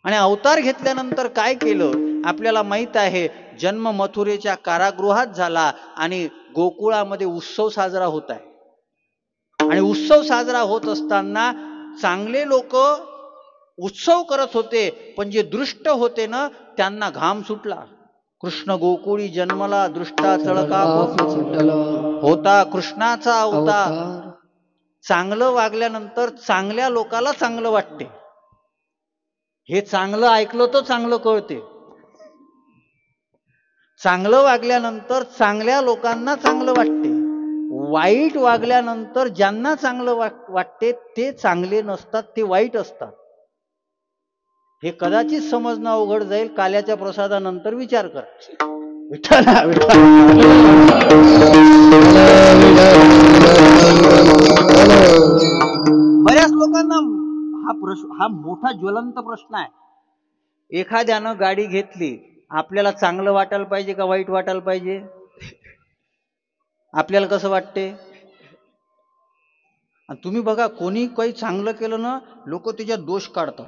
आणि अवतार घेतल्यानंतर काय केलं आपल्याला माहित आहे. जन्म मथुरेच्या कारागृहात झाला आणि गोकुळामध्ये उत्सव साजरा होत आहे. आणि उत्सव साजरा होत असताना चांगले लोक उत्सव करत होते, पण जे दृष्ट होते ना त्यांना घाम सुटला. कृष्ण गोकुळी जन्मला, दृष्टा चळका होता कृष्णाचा अवतार. चांगलं वागल्यानंतर चांगल्या लोकाला चांगलं वाटते. हे चांगलं ऐकलं तर चांगलं कळते. चांगलं वागल्यानंतर चांगल्या लोकांना चांगलं वाटते. वाईट वागल्यानंतर ज्यांना चांगलं वाटते ते चांगले नसतात, ते वाईट असतात. हे कदाचित समजणं अवघड जाईल. काल्याच्या प्रसादानंतर विचार करा. विठ्ठला बऱ्याच लोकांना हा मोठा ज्वलंत प्रश्न आहे. एखाद्यानं गाडी घेतली, आपल्याला चांगलं वाटायला पाहिजे का वाईट वाटायला पाहिजे? आपल्याला कसं वाटते? तुम्ही बघा, कोणी काही चांगलं केलं ना, लोक त्याच्यात दोष काढतात.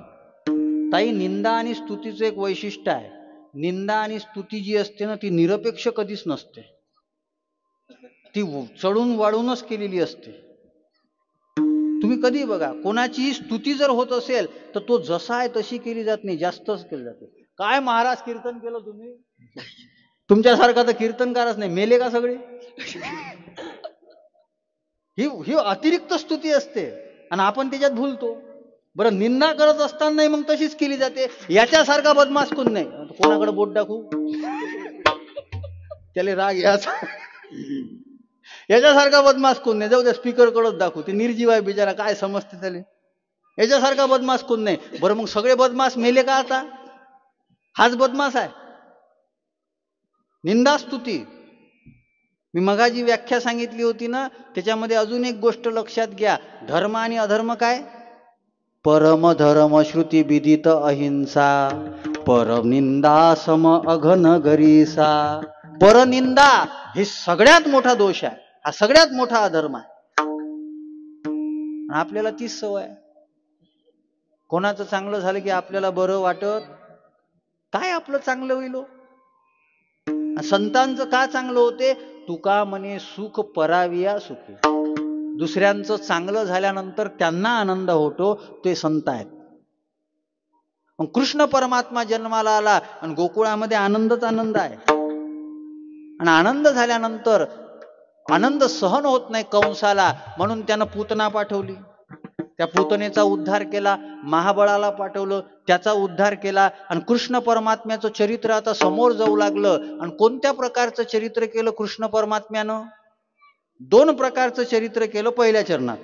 ताई, निंदा आणि स्तुतीचं एक वैशिष्ट्य आहे. निंदा आणि स्तुती जी असते ना ती निरपेक्ष कधीच नसते. ती चढून वाढूनच केलेली असते. तुम्ही कधी बघा, कोणाची स्तुती जर होत असेल तर तो जसा आहे तशी केली जात नाही, जास्तच केली जाते. काय महाराज कीर्तन केलं तुम्ही, तुमच्यासारखा तर कीर्तनकारच नाही, मेले का सगळे? ही अतिरिक्त स्तुती असते आणि आपण त्याच्यात भूलतो. बरं, निंदा करत असताना नाही मग तशीच केली जाते. याच्यासारखा बदमाश कोण नाही. कोणाकडे बोट दाखवू, त्याला राग याचा. याच्यासारखा बदमाश कोण नाही. जाऊ द्या, स्पीकर कडच दाखवू, ते निर्जीव आहे बिचारा, काय समजते त्याला. याच्यासारखा बदमाश कोण नाही. बरं, मग सगळे बदमाश मेले का आता? हाच बदमाश आहे. निंदा स्तुती. मी मगाची व्याख्या सांगितली होती ना, त्याच्यामध्ये अजून एक गोष्ट लक्षात घ्या. धर्म आणि अधर्म काय? परम धर्म श्रुती विदित अहिंसा, परम निंदा सम अघन गरीसा. परनिंदा हे सगळ्यात मोठा दोष आहे, हा सगळ्यात मोठा अधर्म आहे. आपल्याला तीच सवय आहे. कोणाचं चांगलं झालं की आपल्याला बरं वाटत, काय आपलं चांगलं होईल. संतांचं का चांगलं होते? तुका म्हणे सुख पराविया सुखी. दुसऱ्यांचं चांगलं झाल्यानंतर त्यांना आनंद होतो, ते संत आहेत. मग कृष्ण परमात्मा जन्माला आला आणि गोकुळामध्ये आनंदच आनंद आहे. आणि आनंद झाल्यानंतर आनंद सहन होत नाही कंसाला, म्हणून त्यानं पूतना पाठवली. त्या पूतनेचा उद्धार केला, महाबळाला पाठवलं, त्याचा उद्धार केला. आणि कृष्ण परमात्म्याचं चरित्र आता समोर जाऊ लागलं. आणि कोणत्या प्रकारचं चरित्र केलं कृष्ण परमात्म्यानं? 2 प्रकारचं चरित्र केलं पहिल्या चरणात.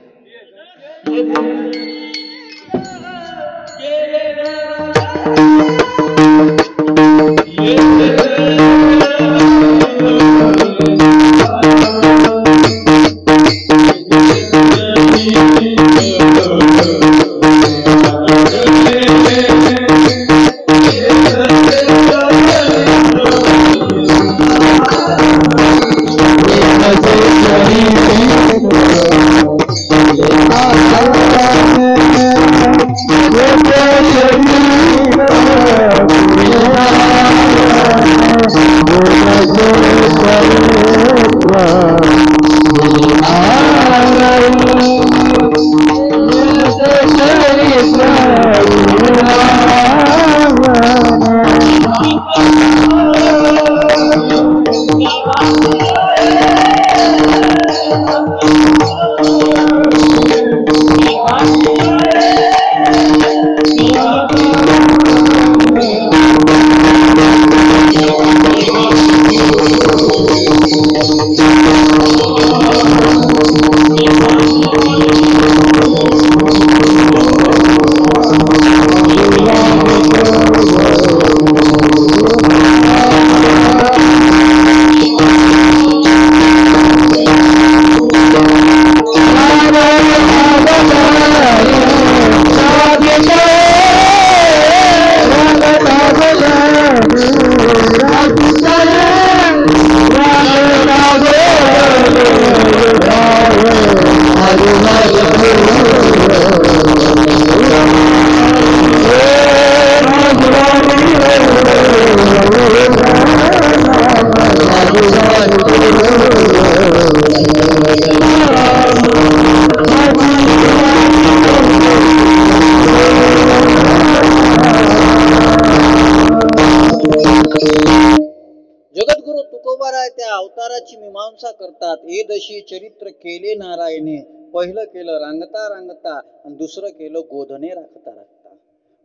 जगद्गुरु तुकोबाराय त्या अवताराची मीमांसा करतात. एदशी चरित्र केले नारायणे, पहिलं केलं रांगता रांगता आणि दुसरं केलं गोधने राखता राखता.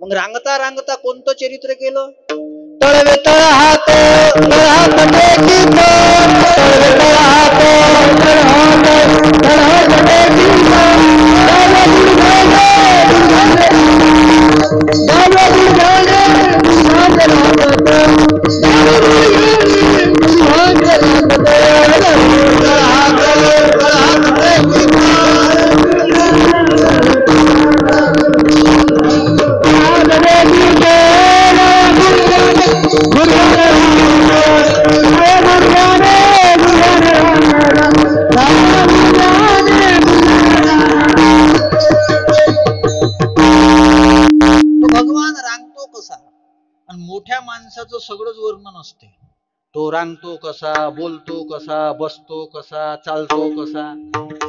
मग रांगता रांगता कोणतं चरित्र केलं? तळवे तळहात तळहात टेकी तळवे तळहात तळहात तळहात टेकी मोठ्या माणसाचं सगळंच वर्णन असते. तो रांगतो कसा, बोलतो कसा, बसतो कसा, चालतो कसा.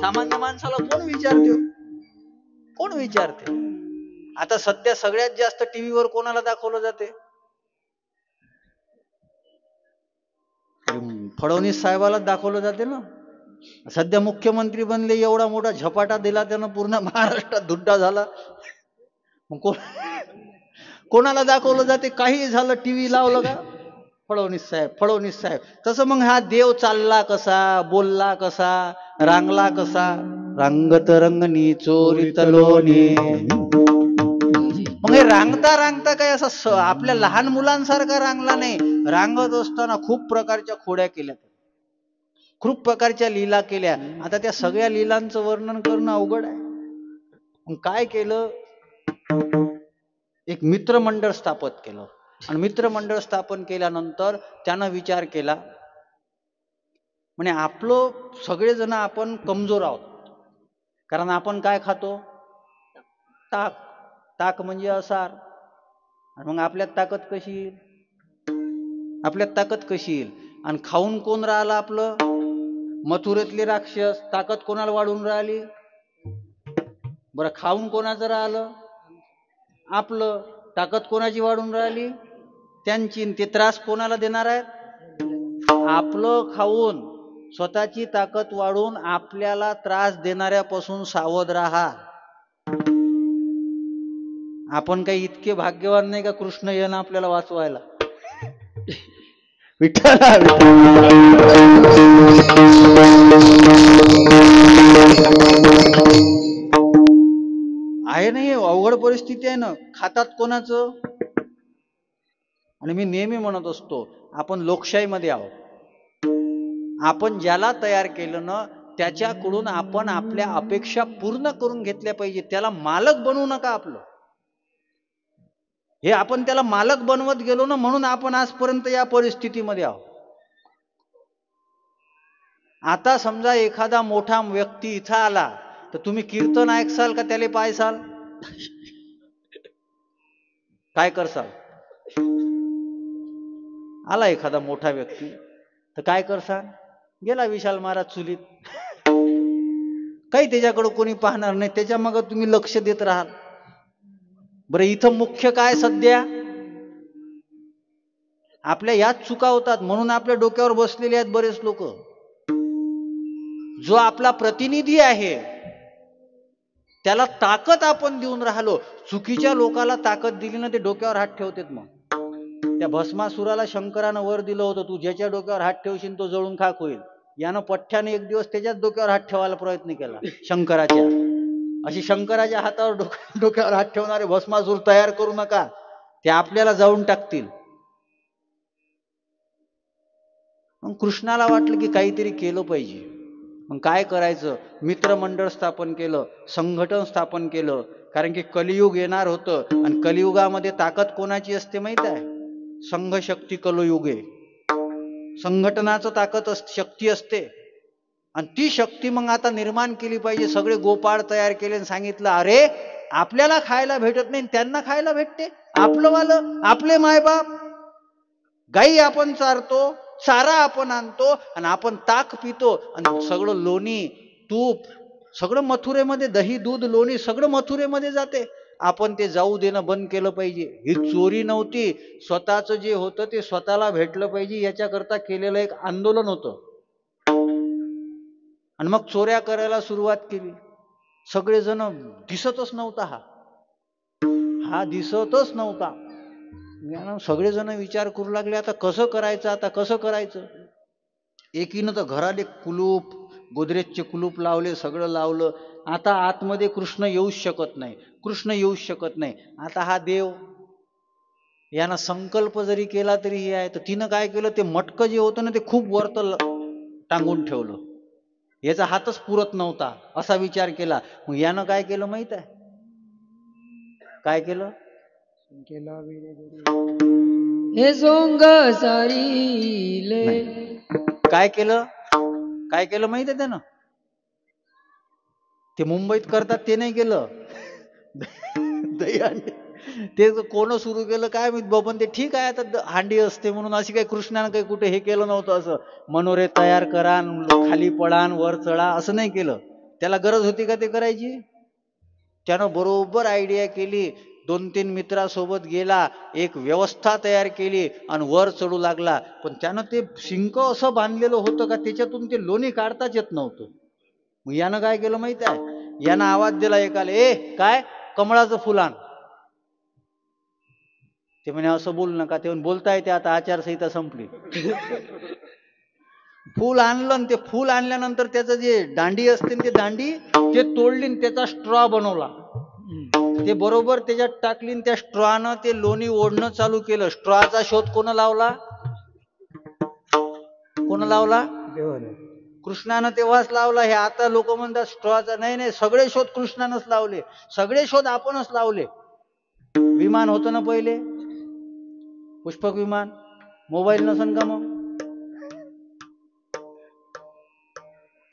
सामान्य माणसाला कोण विचारते? कोण विचारते? आता सध्या सगळ्यात जास्त टीव्हीवर कोणाला दाखवलं जाते? फडणवीस साहेबाला दाखवलं जाते ना. सध्या मुख्यमंत्री बनले, एवढा मोठा झपाटा दिला त्यानं, पूर्ण महाराष्ट्रात धुड्डा झाला. मग कोणाला दाखवलं जाते? काही झालं, टीव्ही लावलं का फडणवीस साहेब, फडणवीस साहेब. तसं मग हा देव चालला कसा, बोलला कसा, रांगला कसा? रांगत रंगनी चोरीत लोणी. मग हे रांगता रांगता काय असं आपल्या लहान मुलांसारखा रांगला नाही. रांगत असताना खूप प्रकारच्या खोड्या केल्या, खूप प्रकारच्या लीला केल्या. आता त्या सगळ्या लीलांचं वर्णन करणं अवघड आहे. मग काय केलं? एक मित्रमंडळ स्थापित केलं. आणि मित्रमंडळ स्थापन केल्यानंतर त्यानं विचार केला, म्हणे आपलं सगळेजण आपण कमजोर आहोत. कारण आपण काय खातो? ताक. ताक म्हणजे असार. आणि मग आपल्यात ताकद कशी येईल? आपल्यात ताकद कशी येईल? आणि खाऊन कोण राहिलं आपलं? मथुरेतले राक्षस. ताकद कोणाला वाढून राहिली? बरं, खाऊन कोणाचं राहिलं? आपलं. ताकद कोणाची वाढून राहिली? त्यांची. ते त्रास कोणाला देणार आहेत? आपलं खाऊन स्वतःची ताकद वाढून आपल्याला त्रास देणाऱ्यापासून सावध राहा. आपण काही इतके भाग्यवान नाही का कृष्ण येणं आपल्याला वाचवायला? विठ्ठल आहे नाही, अवघड परिस्थिती आहे ना. खातात कोणाचं? आणि मी नेहमी म्हणत असतो, आपण लोकशाहीमध्ये आहोत. आपण ज्याला तयार केलं ना त्याच्याकडून आपण आपल्या अपेक्षा पूर्ण करून घेतल्या पाहिजे. त्याला मालक बनवू नका आपलं. हे आपण त्याला मालक बनवत गेलो ना, म्हणून आपण आजपर्यंत या परिस्थितीमध्ये आहोत. आता समजा एखादा मोठा व्यक्ती इथं आला तर तुम्ही कीर्तन ऐकसाल का त्याला पायसाल? काय करसाल? आला एखादा मोठा व्यक्ती तर काय करसाल? गेला विशाल महाराज चुलीत. काही त्याच्याकडे कोणी पाहणार नाही, त्याच्या मग तुम्ही लक्ष देत राहाल. बरं, इथं मुख्य काय सध्या? आपल्या याच चुका होतात, म्हणून आपल्या डोक्यावर बसलेले आहेत बरेच लोक. जो आपला प्रतिनिधी आहे त्याला ताकद आपण देऊन राहिलो. चुकीच्या लोकाला ताकद दिली ना ते डोक्यावर हात ठेवतात. मग त्या भस्मासुराला शंकरानं वर दिलं होतं, तू ज्याच्या डोक्यावर हात ठेवशील तो जळून खाक होईल. यानं पठ्ठ्याने एक दिवस त्याच्याच डोक्यावर हात ठेवायला प्रयत्न केला, शंकराच्या. अशी शंकराच्या हातावर डोक्यावर हात ठेवणारे भस्मासूर तयार करू नका, ते आपल्याला जाळून टाकतील. मग कृष्णाला वाटलं की काहीतरी केलं पाहिजे. मग काय करायचं? मित्रमंडळ स्थापन केलं, संघटन स्थापन केलं. कारण की कलियुग येणार होतं आणि कलियुगामध्ये ताकद कोणाची असते माहित आहे? संघ शक्ती कलियुगे. संघटनाचं ताकद शक्ती असते. आणि ती शक्ती मग आता निर्माण केली पाहिजे. सगळे गोपाळ तयार केले आणि सांगितलं, अरे आपल्याला खायला भेटत नाही, त्यांना खायला भेटते. आपलं वालं, आपले मायबाप. गाई आपण चारतो, चारा आपण आणतो आणि आपण ताक पितो. आणि सगळं लोणी तूप सगळं मथुरेमध्ये, दही दूध लोणी सगळं मथुरेमध्ये जाते. आपण ते जाऊ देणं बंद केलं पाहिजे. ही चोरी नव्हती, स्वतःच जे होतं ते स्वतःला भेटलं पाहिजे याच्याकरता केलेलं एक आंदोलन होतं. आणि मग चोऱ्या करायला सुरुवात केली. सगळेजण दिसतच नव्हता, हा दिसतच नव्हता. सगळेजण विचार करू लागले, आता कसं करायचं, आता कसं करायचं. एकीनं तर घराले कुलूप, गोदरेजचे कुलूप लावले, सगळं लावलं. आता आतमध्ये कृष्ण येऊच शकत नाही, कृष्ण येऊच शकत नाही. आता हा देव यानं संकल्प जरी केला तरी हे आहे. तर तिनं काय केलं, ते मटकं जे होतं ना ते खूप वरत टांगून ठेवलं. याचा हातच पुरत नव्हता, असा विचार केला. मग यानं काय केलं माहित आहे? काय केलं? हे सोंग सारीले. काय केलं? काय केलं माहित आहे त्यानं? ते मुंबईत करतात ते नाही केलं. ते कोण सुरू केलं काय माहित बाबा. ते ठीक आहे, आता हांडी असते म्हणून. अशी काही कृष्णानं काही कुठे हे केलं नव्हतं. असं मनोरे तयार करा, खाली पडान वर चढा असं नाही केलं. त्याला गरज होती का ते करायची? त्यानं बरोबर आयडिया केली. 2-3 मित्रासोबत गेला, एक व्यवस्था तयार केली आणि वर चढू लागला. पण त्यानं ते शिंक असं बांधलेलं होतं का त्याच्यातून ते लोणी काढताच येत नव्हतं. मग यानं काय केलं माहित आहे? यानं आवाज दिला एकाला, ए काय कमळाचं फुल आण. ते म्हणे असं बोलू नका. ते बोलता येते, आता आचारसंहिता संपली. फुल आणलं आणि ते फुल आणल्यानंतर त्याचं जे दांडी असते ते दांडी ते तोडली, त्याचा स्ट्रॉ बनवला. ते बरोबर त्याच्यात टाकली, त्या स्ट्रॉनं ते लोणी ओढणं चालू केलं. स्ट्रॉचा शोध कोण लावला? कोण लावला? कृष्णानं तेव्हाच लावला. हे आता लोक म्हणतात स्ट्रॉचा. नाही नाही, सगळे शोध कृष्णानंच लावले. सगळे शोध आपणच लावले. विमान होतं ना पहिले, पुष्पक विमान. मोबाईल नसन का मग?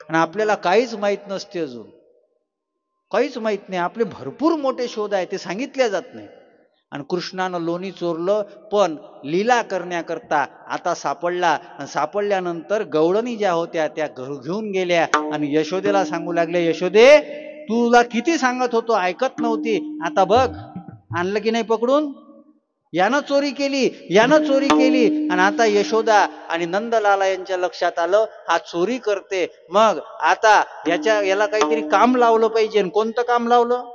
आणि आपल्याला काहीच माहित नसते अजून. काहीच माहित नाही. आपले भरपूर मोठे शोध आहे ते सांगितले जात नाही. आणि कृष्णानं लोणी चोरलं, पण लीला करण्याकरता आता सापडला. आणि सापडल्यानंतर गवळणी ज्या होत्या त्या घर घेऊन गेल्या आणि यशोदेला सांगू लागले, यशोदे तुला किती सांगत होतो ऐकत नव्हती, आता बघ आणलं की नाही पकडून. यानं चोरी केली, यानं चोरी केली. आणि आता यशोदा आणि नंदलाला यांच्या लक्षात आलं हा चोरी करते. मग आता याला काहीतरी काम लावलं पाहिजे. कोणतं काम लावलं?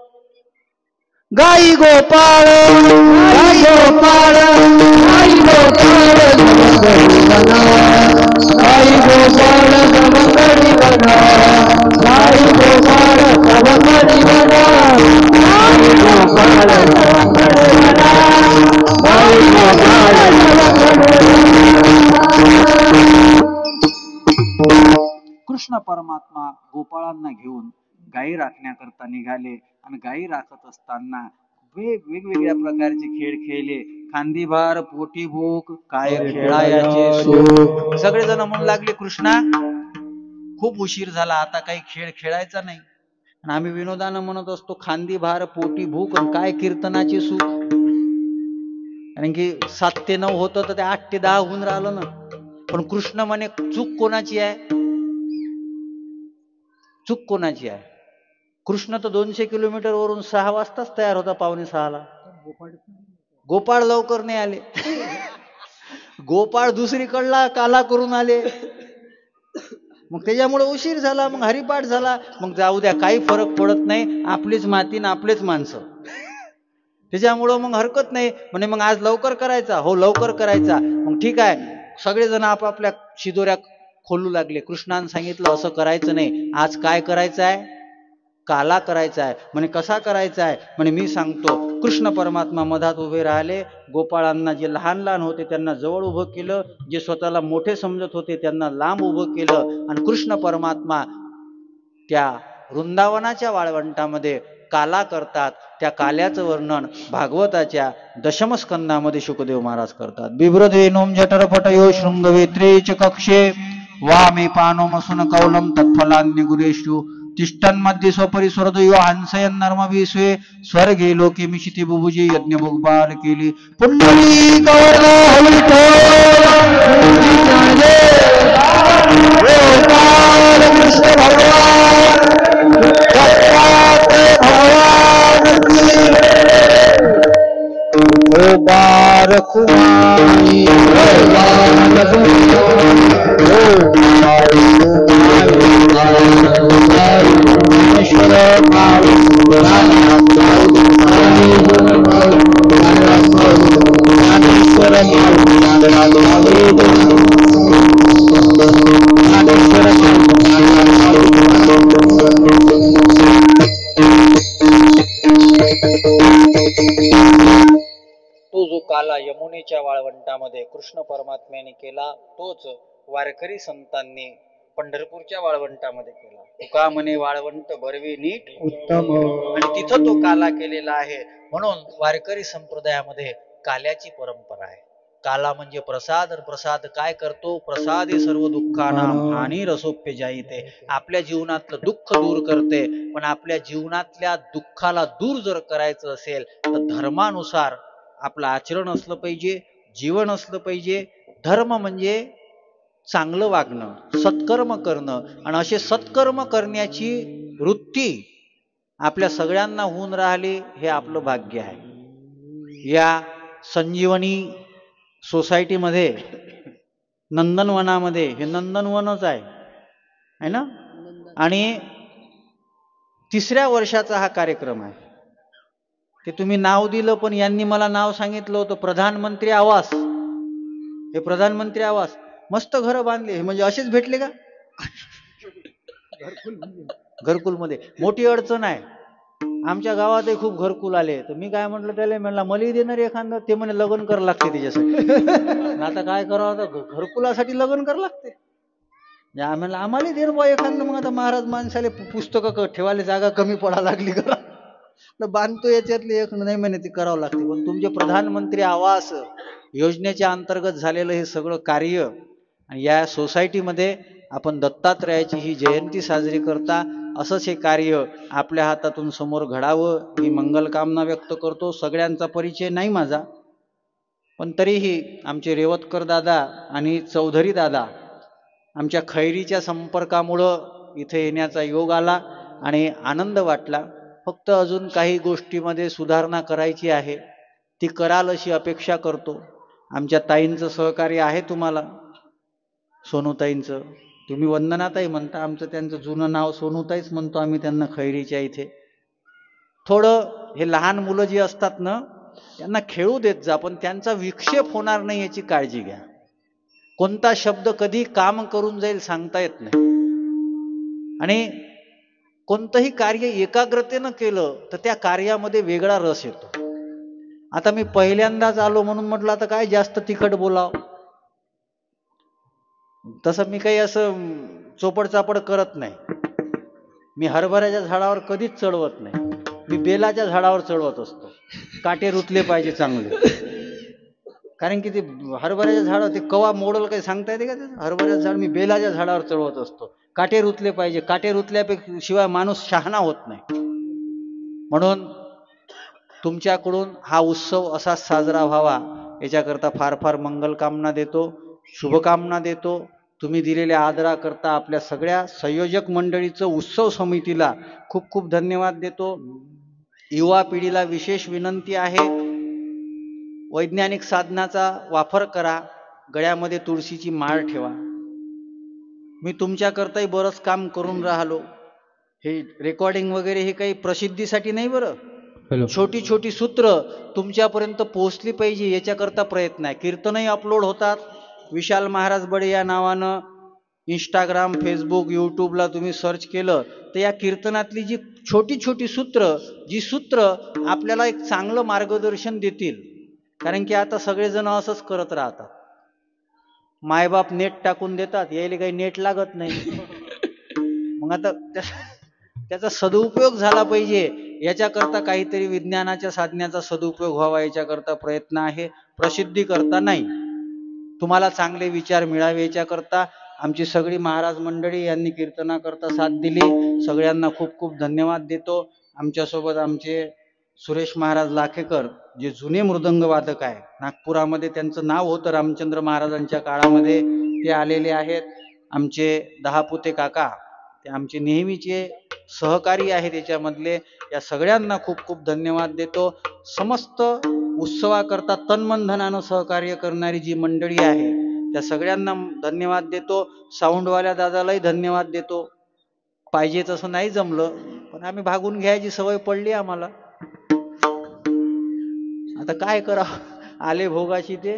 गाई गोपाळ, गाई गोपाळ, गाई गोपाळ गाई गोपाळ गाई कृष्ण परमात्मा गोपाळांना घेऊन गायी राखण्याकरता निघाले. आणि गायी राखत असताना वेगवेगळ्या प्रकारचे खेळ खेळले. खांदीभार, पोटी भूक, काय खेळायचे सुख. सगळेजण म्हणू लागले, कृष्णा खूप उशीर झाला, आता काही खेळ खेळायचा नाही. आणि आम्ही विनोदानं म्हणत असतो, खांदीभार, पोटी भूक, काय कीर्तनाचे सुख. कारण की 7 ते 9 होतं तर ते 8 ते 10 होऊन राहिलं ना. पण कृष्ण म्हणे चूक कोणाची आहे? चूक कोणाची आहे? कृष्ण तर 200 किलोमीटर वरून 6 वाजताच तयार होता, 5:45ला. गोपाळ लवकर नाही आले. गोपाळ दुसरीकडला काला करून आले. मग त्याच्यामुळे उशीर झाला. मग हरिपाठ झाला. मग जाऊ द्या, काही फरक पडत नाही, आपलीच माती ना आपलेच माणसं. त्याच्यामुळं मग हरकत नाही म्हणे. मग आज लवकर करायचा? हो लवकर करायचा. मग ठीक आहे. सगळेजण आपापल्या शिदोऱ्या खोलू लागले. कृष्णानं सांगितलं असं करायचं नाही, आज काय करायचं आहे? काला करायचा आहे. म्हणे कसा करायचा आहे? म्हणे मी सांगतो. कृष्ण परमात्मा मधात उभे राहिले. गोपाळांना जे लहान लहान होते त्यांना जवळ उभं केलं, जे स्वतःला मोठे समजत होते त्यांना लांब उभं केलं. आणि कृष्ण परमात्मा त्या वृंदावनाच्या वाळवंटामध्ये काला करतात. त्या काल्याचं वर्णन भागवताच्या दशमस्कंदामध्ये शुकदेव महाराज करतात. बिभ्रधेनोम जठरपटयो शृंगवेत्रे च कक्षे वामे पानोमसुन कौलम तत्फलान्य गुरेषु तिष्ठन्मध्ये स्वपरी स्वरदयो हंसयन नर्मविश्वे स्वर्गे लोके मिशिति बुभुजे यज्ञ भोगबाल केली पुंडली कृष्ण भगवान कुमारी तो जो काला यमुनेच्या वाळवंटामध्ये कृष्ण परमात्म्याने केला, तोच वारकरी संतांनी पंढरपूरच्या वाळवंटामध्ये केला. तुका म्हणे वाळवंट बरवी नीट उत्तम, आणि तिथं तो काला केलेला आहे. म्हणून वारकरी संप्रदायामध्ये काल्याची परंपरा आहे. काला म्हणजे प्रसाद. प्रसाद काय करतो? प्रसादे सर्व दुःखानां हानी रसोप्य जाईते. आपल्या जीवनातलं दुःख दूर करते. पण आपल्या जीवनातल्या दुःखाला दूर जर करायचं असेल तर धर्मानुसार आपलं आचरण असलं पाहिजे, जीवन असलं पाहिजे. धर्म म्हणजे चांगलं वागणं, सत्कर्म करणं. आणि असे सत्कर्म करण्याची वृत्ती आपल्या सगळ्यांना होऊन राहिली, हे आपलं भाग्य आहे. या संजीवनी सोसायटीमध्ये, नंदनवनामध्ये, हे नंदनवनच आहे ना. आणि 3ऱ्या वर्षाचा हा कार्यक्रम आहे. ते तुम्ही नाव दिलं, पण यांनी मला नाव सांगितलं होतं प्रधानमंत्री आवास. हे प्रधानमंत्री आवास, मस्त घरं बांधले. हे म्हणजे असेच भेटले का? घरकुलमध्ये मोठी अडचण आहे. आमच्या गावातही खूप घरकुल आले. तर मी काय म्हटलं त्याला, म्हणला मलाही देणार एखादं. ते म्हणे लग्न करावं लागते त्याच्यासाठी. आता काय करावं, आता घरकुलासाठी लग्न करावं लागते. म्हणलं आम्हाला दे बा एखादं. मग आता महाराज माणसाले पुस्तकं ठेवायला जागा कमी पडा लागली करा, बांधतो याच्यातले एक नाही म्हणे, ते करावं लागते. पण तुमचे प्रधानमंत्री आवास योजनेच्या अंतर्गत झालेलं हे सगळं कार्य. आणि या सोसायटीमध्ये आपण दत्तात्रयाची ही जयंती साजरी करता. असंच हे कार्य आपल्या हातातून समोर घडावं ही मंगलकामना व्यक्त करतो. सगळ्यांचा परिचय नाही माझा, पण तरीही आमचे रेवतकर दादा आणि चौधरी दादा आमच्या खैरीच्या संपर्कामुळं इथे येण्याचा योग आला आणि आनंद वाटला. फक्त अजून काही गोष्टीमध्ये सुधारणा करायची आहे, ती कराल अशी अपेक्षा करतो. आमच्या ताईंचं सहकार्य आहे तुम्हाला, सोनूताईंचं. तुम्ही वंदनाताई म्हणता, आमचं त्यांचं जुनं नाव सोनूताईच म्हणतो आम्ही त्यांना खैरीच्या इथे. थोडं हे लहान मुलं जी असतात ना, त्यांना खेळू देत जा, पण त्यांचा विक्षेप होणार नाही याची काळजी घ्या. कोणता शब्द कधी काम करून जाईल सांगता येत नाही, आणि कोणतंही कार्य एकाग्रतेनं केलं तर त्या कार्यामध्ये वेगळा रस येतो. आता मी पहिल्यांदाच आलो म्हणून म्हटलं आता काय जास्त तिखट बोलाव, तसं मी काही असं चोपड चापड करत नाही. मी हरभऱ्याच्या झाडावर कधीच चढवत नाही, मी बेलाच्या झाडावर चढवत असतो. काटे रुतले पाहिजे चांगले, कारण की ते हरभऱ्याच्या झाडावर ते कवा मोडल काही सांगता येते का? ते हरभऱ्याचं झाड मी बेलाच्या झाडावर चढवत असतो. काटे रुतले पाहिजे, काटे रुतल्याशिवाय माणूस शहाणा होत नाही. म्हणून तुमच्याकडून हा उत्सव असाच साजरा व्हावा याच्याकरता फार फार मंगलकामना देतो, शुभकामना देतो. तुम्ही दिलेल्या आदराकरता आपल्या सगळ्या संयोजक मंडळीचं, उत्सव समितीला खूप खूप धन्यवाद देतो. युवा पिढीला विशेष विनंती आहे, वैज्ञानिक साधनाचा वापर करा, गळ्यामध्ये तुळशीची माळ ठेवा. मी तुमच्याकरताही बरंच काम करून राहिलो. हे रेकॉर्डिंग वगैरे हे काही प्रसिद्धीसाठी नाही बरं, छोटी छोटी सूत्र तुमच्यापर्यंत पोहोचली पाहिजे याच्याकरता प्रयत्न आहे. कीर्तनही अपलोड होतात. विशाल महाराज बडे या नावानं इंस्टाग्राम, फेसबुक, यूट्यूबला तुम्ही सर्च केलं तर या कीर्तनातली जी छोटी छोटी सूत्र, जी सूत्र आपल्याला एक चांगलं मार्गदर्शन देतील. कारण की आता सगळेजण असंच करत राहतात. मायबाप नेट टाकून देतात, यायला काही नेट लागत नाही. मग आता त्याचा सदुपयोग झाला पाहिजे, याच्याकरता काहीतरी विज्ञानाच्या साधण्याचा सदुपयोग व्हावा याच्याकरता प्रयत्न आहे, प्रसिद्धी करता नाही. तुम्हाला चांगले विचार मिळावे याच्याकरता आमची सगळी महाराज मंडळी यांनी कीर्तनाकरता साथ दिली. सगळ्यांना खूप खूप धन्यवाद देतो. आमच्यासोबत आमचे सुरेश महाराज लाखेकर जे जुने मृदंग वादक आहे, नागपुरामध्ये त्यांचं नाव होतं रामचंद्र महाराजांच्या काळामध्ये, ते आलेले आहेत. आमचे दहापुते काका ते आमचे नेहमीचे सहकारी आहेत याच्यामधले. या सगळ्यांना खूप खूप धन्यवाद देतो. समस्त उत्सवाकरता तन्मन धनानं सहकार्य करणारी जी मंडळी आहे त्या सगळ्यांना धन्यवाद देतो. साऊंडवाल्या दादालाही धन्यवाद देतो. पाहिजे तसं नाही जमलं, पण आम्ही भागून घ्यायची सवय पडली आम्हाला. आता काय करावं, आले भोगाशी ते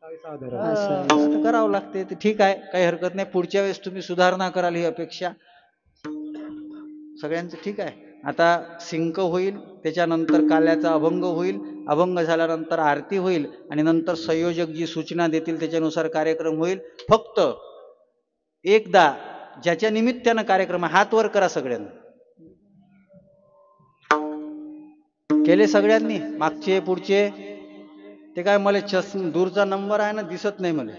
आता करावं लागते. ते ठीक आहे, काही हरकत नाही. पुढच्या वेळेस तुम्ही सुधारणा कराल ही अपेक्षा सगळ्यांचं. ठीक आहे, आता सिंक होईल, त्याच्यानंतर काल्याचा अभंग होईल, अभंग झाल्यानंतर आरती होईल आणि नंतर संयोजक जी सूचना देतील त्याच्यानुसार कार्यक्रम होईल. फक्त एकदा ज्याच्या निमित्तानं कार्यक्रम, हात वर करा सगळ्यांना. केले सगळ्यांनी, मागचे पुढचे? ते काय मला दूरचा नंबर आहे ना, दिसत नाही मला.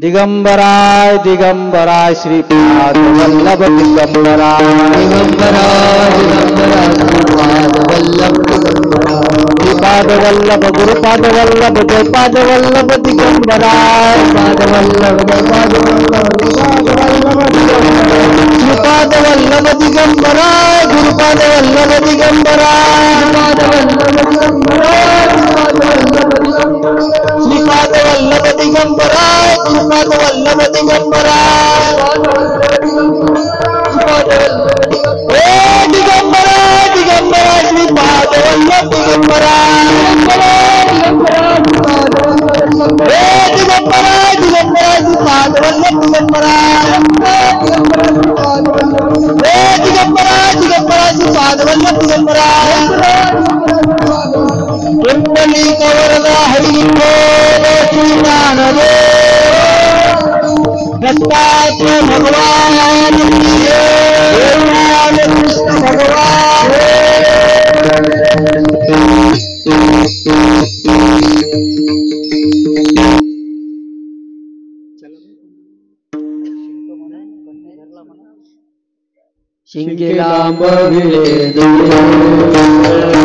दिगंबराय दिगंबराय श्रीपाद वल्लभ दिगंबराय, दिगंबराय दिगंबराय श्रीपाद वल्लभ दिगंबराय, श्रीपाद वल्लभ गुरुपाद वल्लभ जयपाद वल्लभ दिगंबराय, पाद वल्लभ जयपाद वल्लभ श्रीपाद वल्लभ दिगंबराय, गुरुपाद वल्लभ दिगंबराय, पाद वल्लभ दिगंबराय, श्रीपाद वल्लभ दिगंबराय, गुरुपाद वल्लभ दिगंबराय, दिगंबराय दिगंबराय श्रीपाद वल्लभ दिगंबराय, दिगंबराय दिगंबराय श्रीपाद वल्लभ दिगंबराय, दिगंबराय दिगंबराय श्रीपाद वल्लभ दिगंबराय. कुंडलिक वरदा हरि बोल श्री ज्ञानदेव दत्तात्रेय भगवान की जय, कृष्ण भगवान. शिंके लांब विळे दूर